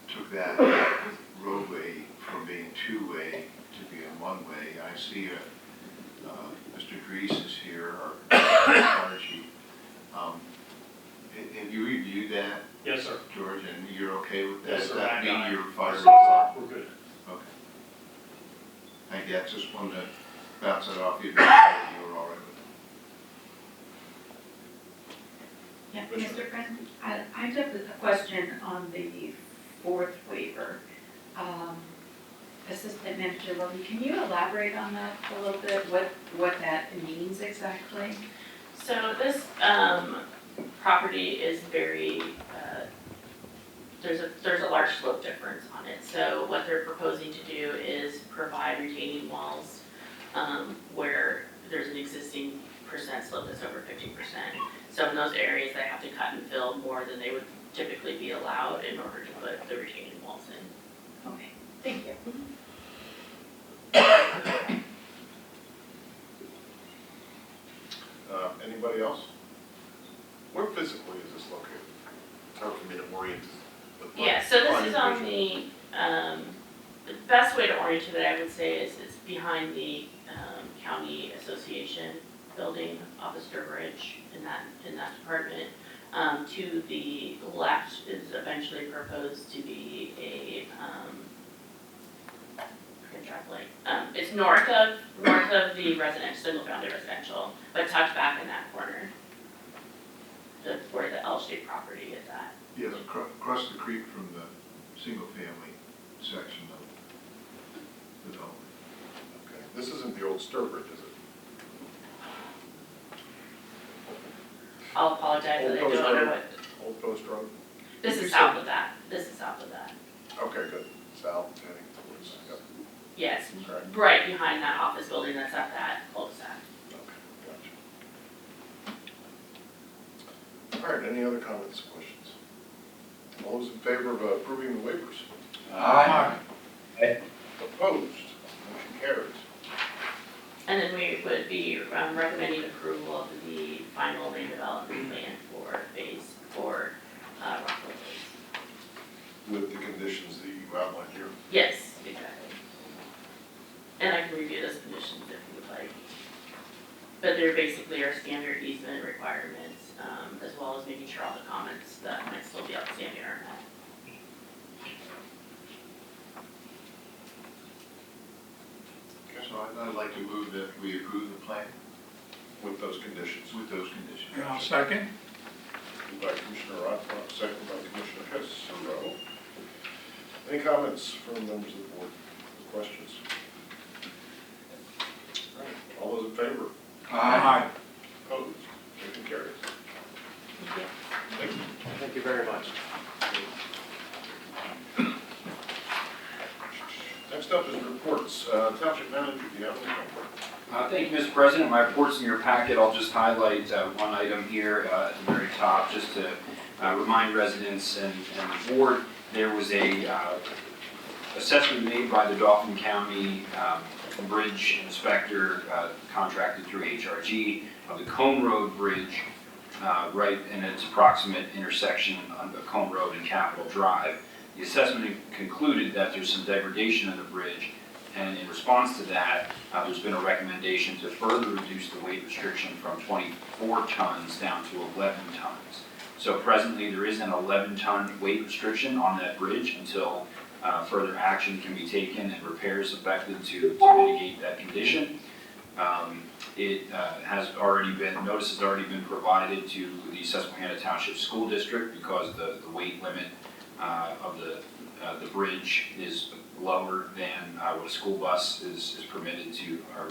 took that roadway from being 2-way to being 1-way. I see Mr. Dries is here, our fire chief. Have you reviewed that? Yes, sir. George, and you're okay with that? Yes, sir. Does that meet your fire We're department? good. Okay. Thank you. I just wanted to bounce it off you, make sure that you were all right with it. Yeah, Mr. President, I just have a question on the 4th waiver. Assistant Manager Lovey, can you elaborate on that a little bit, what that means exactly? So this property is very, there's a large slope difference on it. So what they're proposing to do is provide retaining walls where there's an existing percent slope that's over 50%. So in those areas, they have to cut and fill more than they would typically be allowed in order to put the retaining walls in. Okay, thank you. Anybody else? Where physically is this located? It's hard for me to orient. Yeah, so this is on the best way to orient it, I would say, is it's behind the county association building off of Sturbridge in that department. To the left is eventually proposed to be a it's north of the residential, single-family residential, but tucked back in that corner, where the L-shaped property is at. Yeah, across the creek from the single-family section of the development. Okay, this isn't the old Sturbridge, is it? I'll apologize that I don't know what. Old Post Road? This is south of that. This is south of that. Okay, good. South, heading towards, yep. Yes, Right. right behind that office building that's at that cul-de-sac. Okay, gotcha. All right, any other comments, questions? All All those in favor of approving the waivers? Aye. Opposed? Motion carries. And then we would be recommending approval of the final land development plan for phase 4, Rockville Place. With the conditions that you outlined here. Yes, exactly. And I can review those conditions if you would like. But they're basically our standard easement requirements, as well as making sure all the comments that might still be outstanding are met. So I'd like to move that we approve the plan With those conditions. with those conditions. And I'll second. Moved by Commissioner Rothrock, second by Commissioner Hess. Any comments from members of the board? Questions? All right. All those in favor? Aye. Opposed? Motion carries. Thank you. Thank you. Thank you very much. Next up is reports. Township manager, do you have any report? Thank you, Mr. President. My report's in your packet. I'll just highlight one item here at the very top, just to remind residents and the board, there was a assessment made by the Dauphin County Bridge Inspector contracted through HRG of the Cone Road Bridge, right in its approximate intersection on the Cone Road and Capitol Drive. The assessment concluded that there's some degradation in the bridge, and in response to that, there's been a recommendation to further reduce the weight restriction from 24 tons down to 11 tons. So presently, there is an 11-ton weight restriction on that bridge until further action can be taken and repairs effected to mitigate that condition. It has already been, notice has already been provided to the Susquehanna Township School District because the weight limit of the bridge is lower than what a school bus is permitted to, or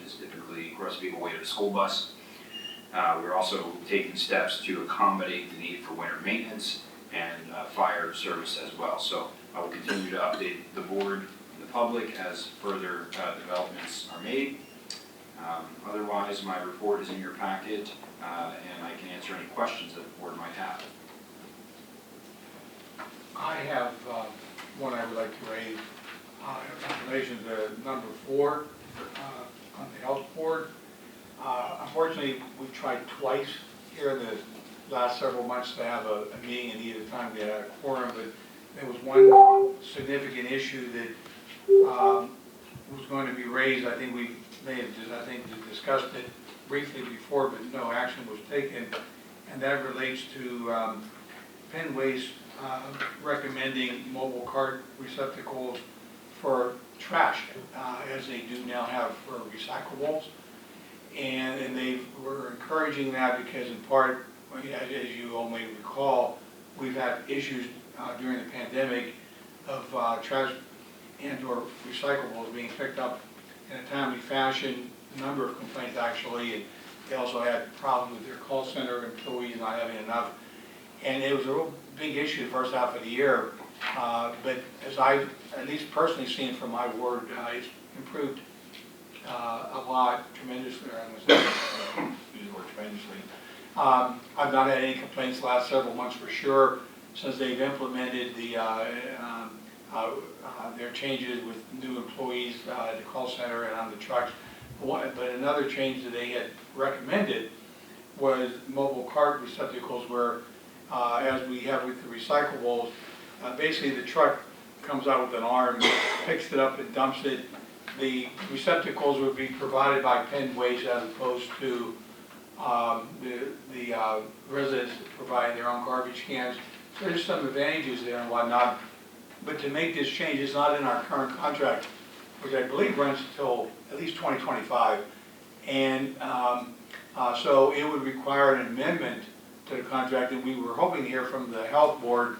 is typically gross vehicle weight of a school bus. We're also taking steps to accommodate the need for winter maintenance and fire service as well. So I will continue to update the board and the public as further developments are made. Otherwise, my report is in your packet, and I can answer any questions that the board might have. I have one I would like to raise in relation to number 4 on the health board. Unfortunately, we've tried twice here in the last several months to have a meeting, and either time we had a quorum, but there was one significant issue that was going to be raised. I think we may have discussed it briefly before, but no action was taken, and that relates to Penn Waste recommending mobile cart receptacles for trash, as they do now have for recyclables. And they were encouraging that because in part, as you all may recall, we've had issues during the pandemic of trash and or recyclables being picked up in a timely fashion, a number of complaints actually, and they also had problems with their call center employees not having enough. And it was a real big issue the first half of the year, but as I at least personally seen from my ward, it's improved a lot, tremendously, or I must use the word tremendously. I've not had any complaints the last several months for sure, since they've implemented their changes with new employees at the call center and on the trucks. But another change that they had recommended was mobile cart receptacles where, as we have with the recyclables, basically the truck comes out with an arm, picks it up and dumps it. The receptacles would be provided by Penn Waste as opposed to the residents providing their own garbage cans. So there's some advantages there and whatnot. But to make this change, it's not in our current contract, which I believe runs until at least 2025. And so it would require an amendment to the contract, and we were hoping to hear from the health board.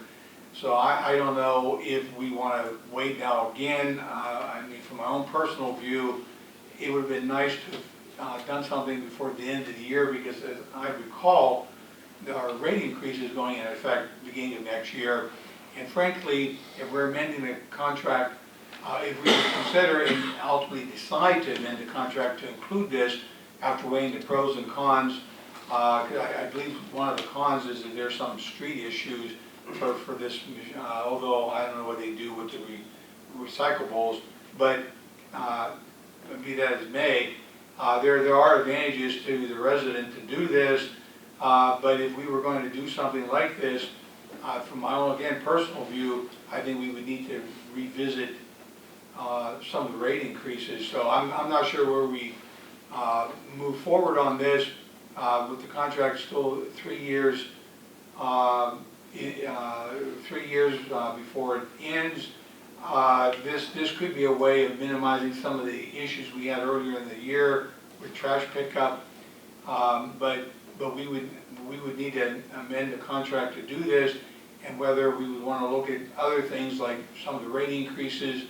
So I don't know if we want to wait now again. I mean, from my own personal view, it would have been nice to have done something before the end of the year, because as I recall, our rate increase is going into effect beginning of next year. And frankly, if we're amending the contract, if we consider and ultimately decide to amend the contract to include this, after weighing the pros and cons, I believe one of the cons is that there's some street issues for this, although I don't know what they do with the recyclables, but be that as may, there are advantages to the resident to do this, but if we were going to do something like this, from my own, again, personal view, I think we would need to revisit some of the rate increases. So I'm not sure where we move forward on this, with the contract still 3 years, 3 years before it ends. This could be a way of minimizing some of the issues we had earlier in the year with trash pickup. But we would need to amend the contract to do this, and whether we would want to look at other things like some of the rate increases,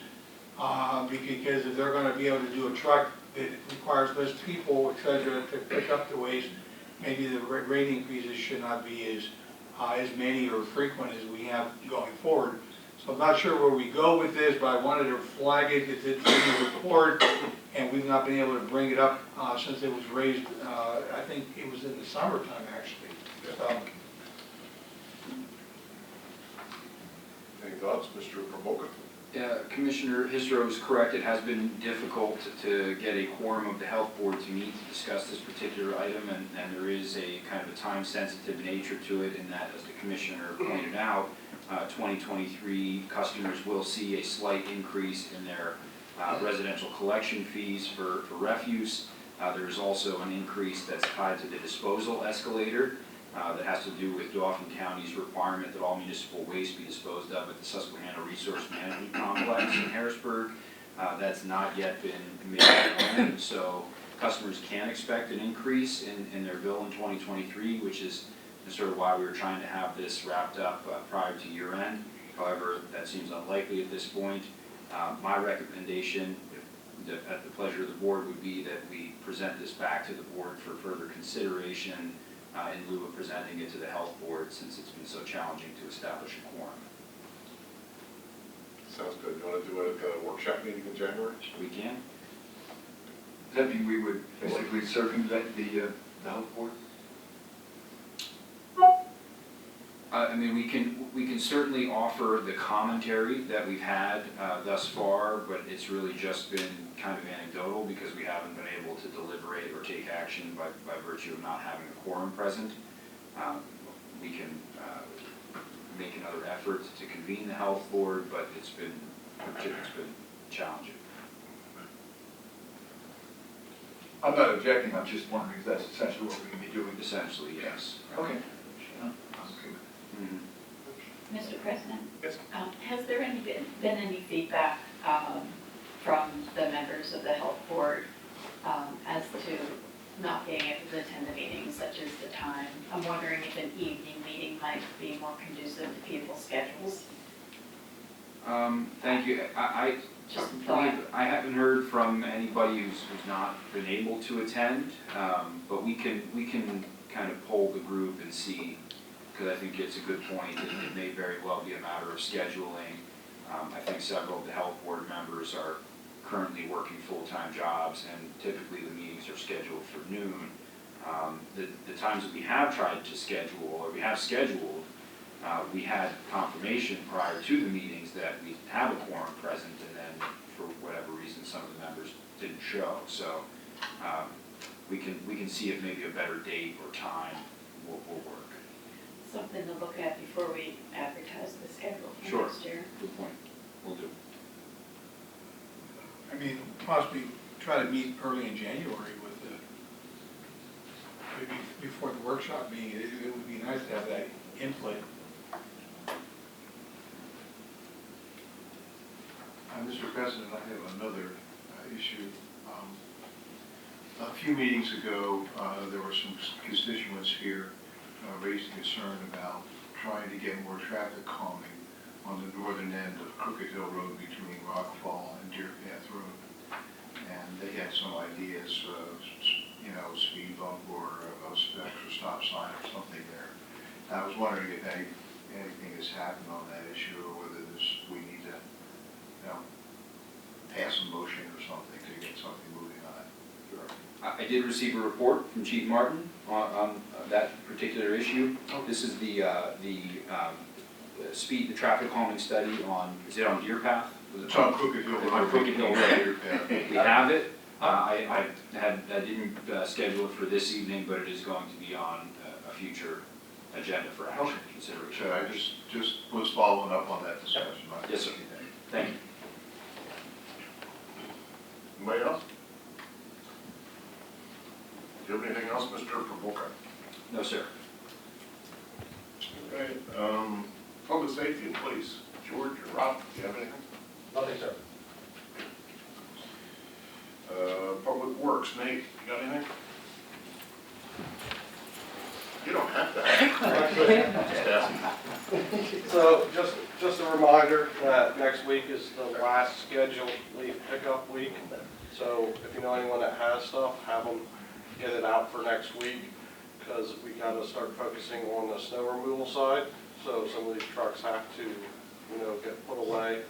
because if they're going to be able to do a truck that requires less people, et cetera, to pick up the waste, maybe the rate increases should not be as many or frequent as we have going forward. So I'm not sure where we go with this, but I wanted to flag it. It's in the report, and we've not been able to bring it up since it was raised. I think it was in the summertime, actually. So, Any thoughts, Mr. Provoca? Yeah, Commissioner Hisro is correct. It has been difficult to get a quorum of the health board to meet to discuss this particular item, and there is a kind of a time-sensitive nature to it in that, as the Commissioner pointed out, 2023 customers will see a slight increase in their residential collection fees for refuse. There is also an increase that's tied to the disposal escalator that has to do with Dauphin County's requirement that all municipal waste be disposed of at the Susquehanna Resource Management Complex in Harrisburg. That's not yet been made known, so customers can expect an increase in their bill in 2023, which is sort of why we were trying to have this wrapped up prior to year end. However, that seems unlikely at this point. My recommendation, at the pleasure of the board, would be that we present this back to the board for further consideration in lieu of presenting it to the health board, since it's been so challenging to establish a quorum. Sounds good. You want to do a workshop meeting in January? We can. Does that mean we would basically circumvent the health board? I mean, we can certainly offer the commentary that we've had thus far, but it's really just been kind of anecdotal because we haven't been able to deliberate or take action by virtue of not having a quorum present. We can make another effort to convene the health board, but it's been challenging. I'm not objecting, I'm just wondering if that's essentially what we're going to be doing. Essentially, yes. Okay. Mr. President? Yes. Has there been any feedback from the members of the health board as to not being able to attend the meetings, such as the time? I'm wondering if an evening meeting might be more conducive to people's schedules. Thank you. I haven't heard from anybody who's not been able to attend, but we can kind of poll the group and see, because I think it's a good point. It may very well be a matter of scheduling. I think several of the health board members are currently working full-time jobs, and typically the meetings are scheduled for noon. The times that we have tried to schedule, or we have scheduled, we had confirmation prior to the meetings that we have a quorum present, and then for whatever reason some of the members didn't show. So we can see if maybe a better date or time will work. Something to look at before we advertise the schedule for Sure. next year. Good point. We'll do. I mean, possibly try to meet early in January with maybe before the workshop meeting. It would be nice to have that input. Mr. President, I have another issue. A few meetings ago, there were some constituents here raised concern about trying to get more traffic calming on the northern end of Crooked Hill Road between Rockfall and Deer Path Road. And they had some ideas, speed bump or a extra stop sign or something there. I was wondering if anything has happened on that issue, or whether we need to, pass a motion or something to get something moving on it. Sure. I did receive a report from Chief Martin on that particular issue. This is the the traffic calming study on, is it on Deer Path? Was it It's on Crooked Hill Road. On Crooked Hill Road. Yeah. We have it. I didn't schedule it for this evening, but it is going to be on a future agenda for action consideration. So I just was following up on that discussion. Yes, sir. Thank you. Anybody else? Do you have anything else, Mr. Provoca? No, sir. Okay, public safety and police. George or Rob, do you have anything? Nothing, sir. Public works, Nate, you got anything? You don't have to. Just asking. So just a reminder that next week is the last scheduled leaf pickup week. So if you know anyone that has stuff, have them get it out for next week, because we got to start focusing on the snow removal side. So some of these trucks have to, get put away.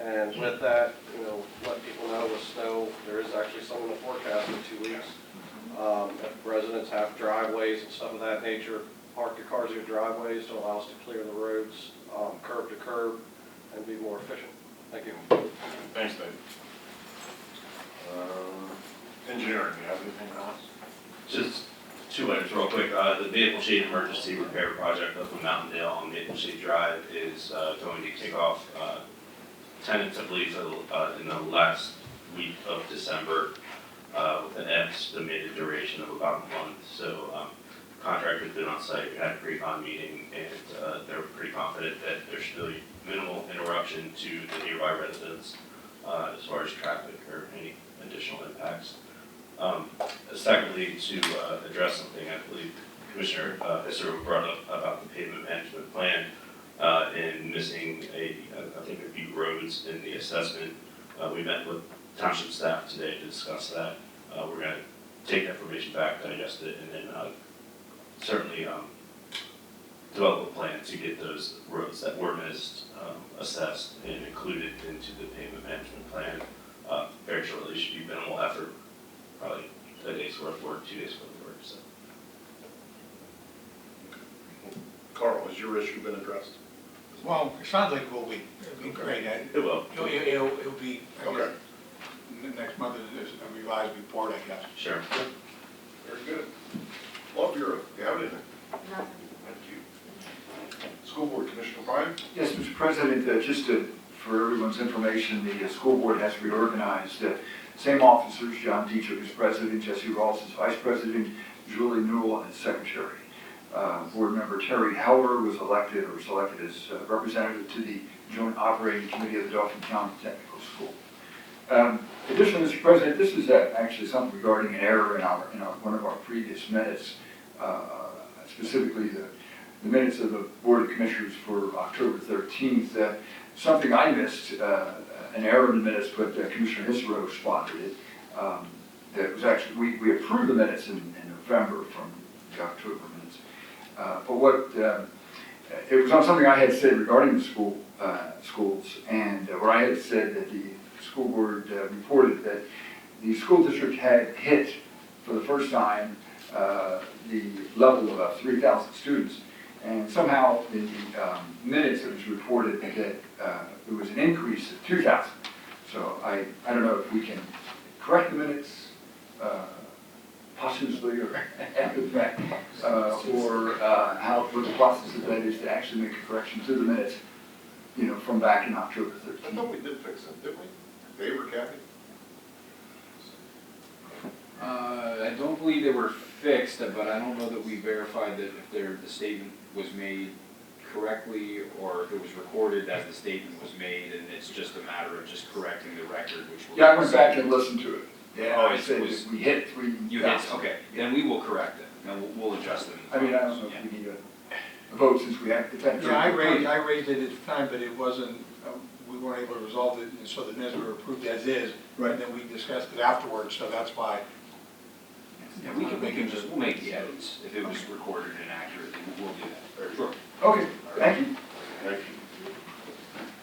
And with that, let people know with snow, there is actually some in the forecast in 2 weeks. If residents have driveways and stuff of that nature, park your cars in your driveways to allow us to clear the roads curb to curb and be more efficient. Thank you. Thanks, Dave. Engineering, you have anything else? Just 2 items real quick. The Maple Shade Emergency Repair Project up in Mountaindale on Maple Shade Drive is going to kick off tentatively in the last week of December with an estimated duration of about a month. So contractor's been on site, we had a pre-con meeting, and they're pretty confident that there should be minimal interruption to the nearby residents as far as traffic or any additional impacts. Secondly, to address something I believe Commissioner Hisser brought up about the pavement management plan and missing I think a few roads in the assessment. We met with township staff today to discuss that. We're going to take that information back, digest it, and then certainly develop a plan to get those roads that were missed assessed and included into the pavement management plan. Very shortly, should be minimal effort, probably a day's worth of work, 2 days worth of work. So. Carl, has your issue been addressed? Well, it sounds like it will be. It'll be great. It will. It'll be, I Okay. guess, next month is a revised report, I guess. Sure. Very good. Law Bureau, do you have anything? Nothing. Thank you. School Board, Commissioner Bryan? Yes, Mr. President, for everyone's information, the school board has reorganized. Same officers, John Dietrich is president, Jesse Ross is vice president, Julie Newell is secretary. Board member Terry Heller was elected or selected as representative to the Joint Operating Committee of the Dauphin County Technical School. Additionally, Mr. President, this is actually something regarding an error in one of our previous minutes, specifically the minutes of the Board of Commissioners for October 13th. Something I missed, an error in the minutes, but Commissioner Hisro spotted it. That was actually, we approved the minutes in November from the October minutes. But it was on something I had said regarding the schools, and where I had said that the school board reported that the school district had hit for the first time the level of 3,000 students. And somehow in the minutes it was reported that there was an increase of 2,000. So I don't know if we can correct the minutes posthumously or after the fact, or what the process of that is to actually make a correction to the minutes, from back in October 13th. I thought we did fix it, didn't we? Dave or Kathy? I don't believe they were fixed, but I don't know that we verified that if the statement was made correctly or if it was recorded as the statement was made, and it's just a matter of just correcting the record, which will. Yeah, I went back and listened to it. Yeah, Oh, I said that we hit 3,000. You hit, okay, then we will correct it, and we'll adjust it. I mean, I don't know if we need a vote since we have the. Yeah, I raised it at the time, but it wasn't, we weren't able to resolve it, and so the minutes were approved as is. Right. And then we discussed it afterwards, so that's why. Yeah, we'll make the edits. If it was recorded inaccurately, we'll do that. Sure. Okay, thank you. Thank you.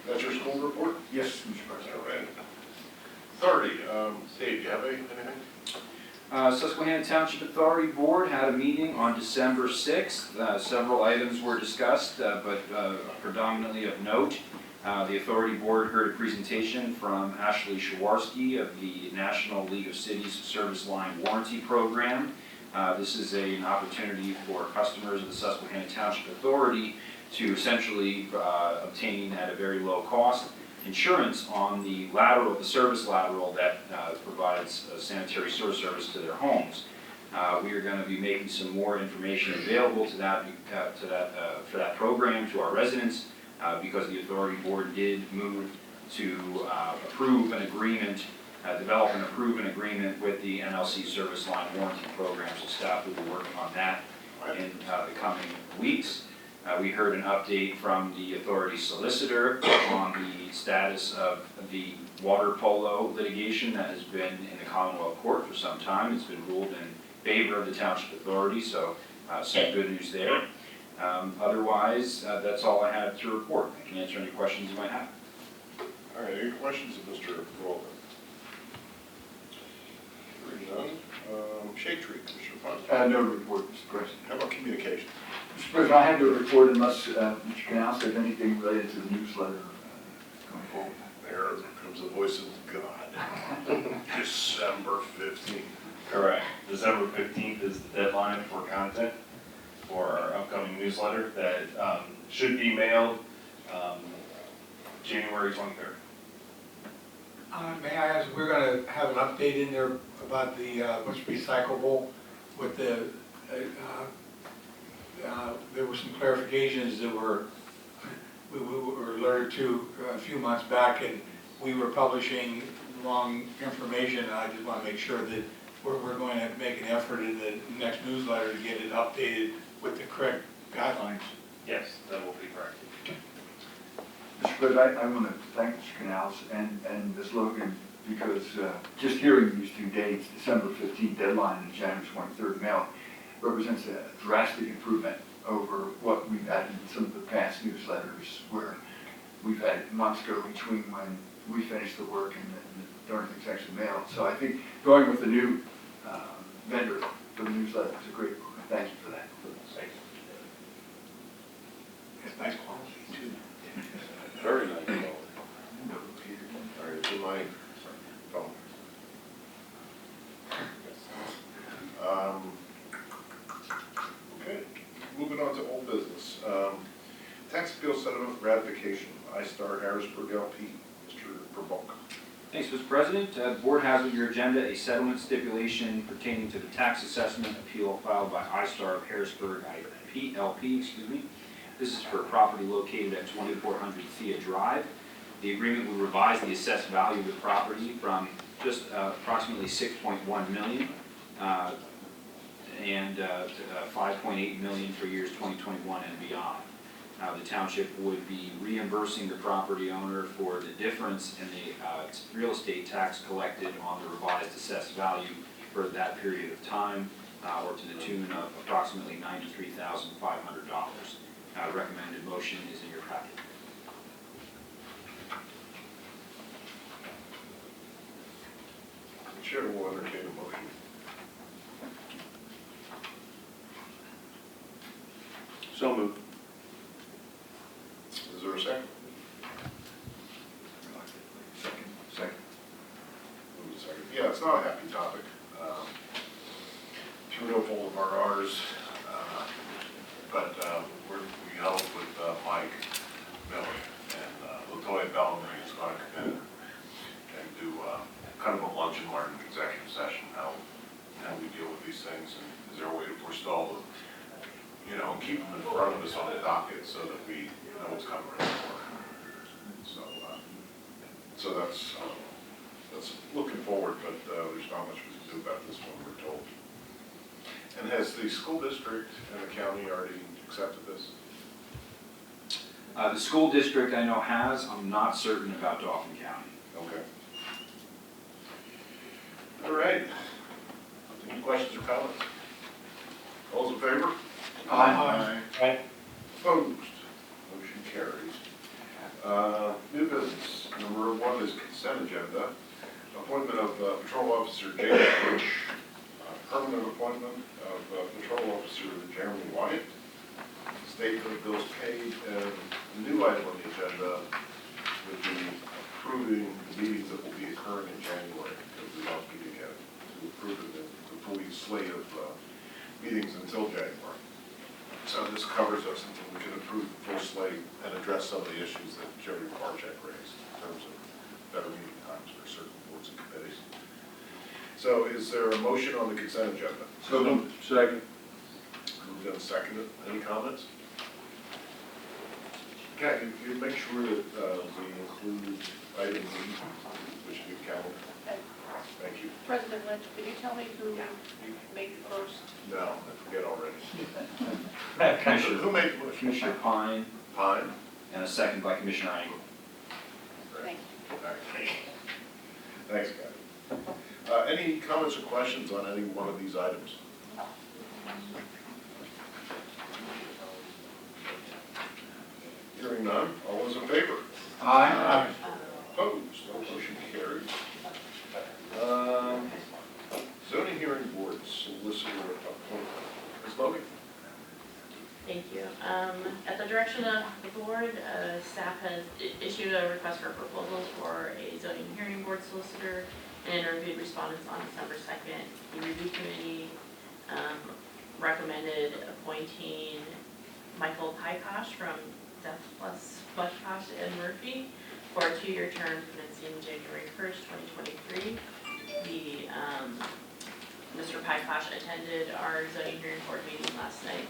That's your school report? Yes, Mr. President. All right. 30, Dave, do you have anything? Susquehanna Township Authority Board had a meeting on December 6th. Several items were discussed, but predominantly of note. The Authority Board heard a presentation from Ashley Shawarski of the National League of Cities Service Line Warranty Program. This is an opportunity for customers of the Susquehanna Township Authority to essentially obtain at a very low cost insurance on the lateral, the service lateral that provides sanitary sewer service to their homes. We are going to be making some more information available to that, for that program to our residents because the Authority Board did move to approve an agreement, develop and approve an agreement with the NLC Service Line Warranty Program. So staff will be working on that in the coming weeks. We heard an update from the authority solicitor on the status of the water polo litigation that has been in the Commonwealth Court for some time. It's been ruled in favor of the Township Authority, so some good news there. Otherwise, that's all I have to report. I can answer any questions you might have. All right, any questions of Mr. Rowland? Hearing none. Shade Tree, Commissioner Pond. No report, Mr. President. How about communication? Mr. President, I have no report unless Mr. Canal said anything related to the newsletter going forward. There comes the voice of God. December 15th. Correct. December 15th is the deadline for content for our upcoming newsletter that should be mailed January 23rd. May I ask, we're going to have an update in there about the what's recyclable with the, there were some clarifications that we were alerted to a few months back, and we were publishing wrong information, and I just want to make sure that we're going to make an effort in the next newsletter to get it updated with the correct guidelines. Yes, that will be correct. Mr. President, I want to thank Mr. Canals and Ms. Logan because just hearing these two dates, December 15th deadline and January 23rd mail, represents a drastic improvement over what we've had in some of the past newsletters where we've had months go between when we finish the work and the darn thing's actually mailed. So I think going with the new vendor for the newsletter is a great movement. Thank you for that. Thank you. It's nice quality too. Very nice. All right, it's in my phone. Okay, moving on to old business. Tax appeal settlement ratification, iStar Harrisburg LP, Mr. Verboek. Thanks, Mr. President. The board has on your agenda a settlement stipulation pertaining to the tax assessment appeal filed by iStar of Harrisburg LP, excuse me. This is for property located at 2400 Thea Drive. The agreement would revise the assessed value of the property from just approximately $6.1 million and to $5.8 million for years 2021 and beyond. The township would be reimbursing the property owner for the difference in the real estate tax collected on the revised assessed value for that period of time, or to the tune of approximately $93,500. Recommended motion is in your packet. The chair will entertain a motion. So moved. Is there a second? Second. Move to second. Yeah, it's not a happy topic. Through no fault of ours, but we held with Mike Miller and LaToya Bellamy is going to come in and do kind of a lunch and learn executive session, how we deal with these things, and is there a way to forestall them, keep them in front of us on the docket so that we know what's coming right before. So that's looking forward, but there's not much we can do about this one, we're told. And has the school district and the county already accepted this? The school district I know has. I'm not certain about Dauphin County. Okay. All right. Any questions or comments? All those in favor? Aye. Aye. Opposed? Motion carries. New business. Number 1 is consent agenda. Appointment of Patrol Officer James Bush permanent appointment of patrol officer Jeremy Wyatt. Statement of bills paid, and the new item on the agenda would be approving the meetings that will be occurring in January, because we don't meet again, to approve the full slate of meetings until January. So this covers us until we can approve the full slate and address some of the issues that Jerry Barczyk raised in terms of better meeting times for certain boards and committees. So is there a motion on the consent agenda? So moved. Second. Moved and seconded. Any comments? Okay, you make sure that we include item E, which is the calendar. Thank you. President Lynch, could you tell me who made the first? No, I forget already. Commissioner, Who made the motion? Commissioner Pine, Pine? and a second by Commissioner Angle. Thank you. All right. Thanks, guys. Any comments or questions on any one of these items? Hearing none, all those in favor? Aye. Opposed, no motion carries. Zoning hearing board solicitor appointment. Ms. Logan? Thank you. At the direction of the board, staff has issued a request for proposals for a zoning hearing board solicitor and interviewed respondents on December 2nd. The review committee recommended appointing Michael Pykosh from Death Plus Bushkosh and Murphy for a 2-year term commencing January 1st, 2023. Mr. Pykosh attended our zoning hearing board meeting last night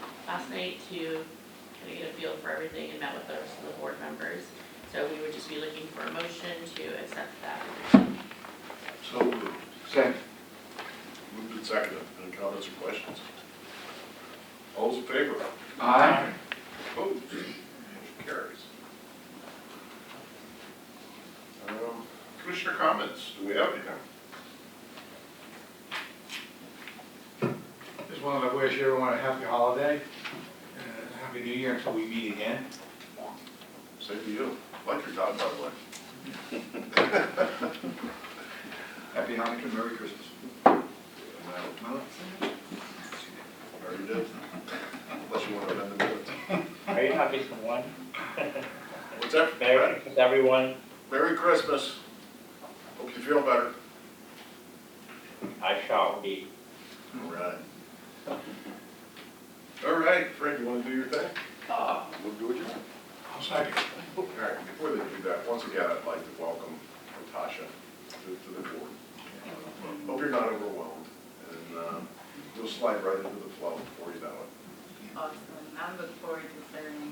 to kind of get a feel for everything and met with the rest of the board members. So we would just be looking for a motion to accept that. So moved. Second. Moved and seconded. Any comments or questions? All those in favor? Aye. Opposed? Motion carries. Commissioner comments, do we have anything? Just wanted to wish everyone a happy holiday and a happy new year until we meet again. Same to you. Like your dog, by the way. Happy Hanukkah, Merry Christmas. Already did. Unless you want to amend the minutes. Merry happy one. What's that? Merry Christmas, everyone. Merry Christmas. Hope you feel better. I shall be. All right. All right, Fred, you want to do your thing? We'll do it. I'll second. All right, before they do that, once again, I'd like to welcome Natasha to the board. Hope you're not overwhelmed, and you'll slide right into the flow before you know it. Awesome. I look forward to serving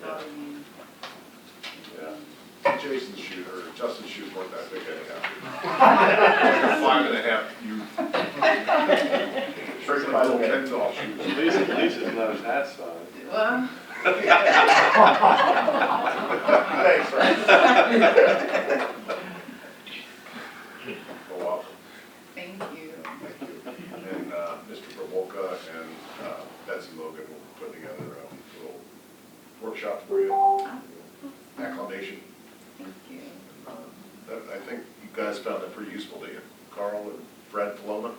all of you. Yeah. Jason's shoes, or Justin's shoes weren't that big anyhow. Like a 5.5 youth. Straight my little Ken doll shoes. Lisa's not that size. Well. Thanks, Frank. Well, welcome. Thank you. Thank you. And Mr. Provolka and Betsy Logan will put together a little workshop for you. Acclamation. Thank you. I think you guys found that pretty useful, didn't you? Carl and Fred Paloma?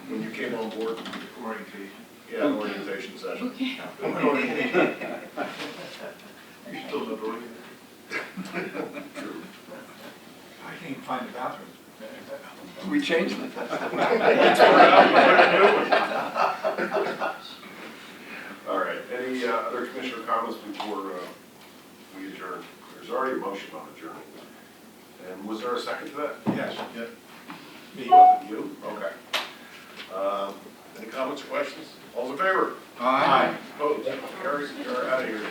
When you came on board? Orientation. Yeah, orientation session. Okay. You still live oriented? True. I can't find the bathroom. We changed it. All right, any other commissioner comments before we adjourn? There's already a motion on adjourning. And was there a second to that? Yes. Yeah. Me. You? Okay. Any comments or questions? All's in favor? Aye. Opposed? Carries. You're out of here.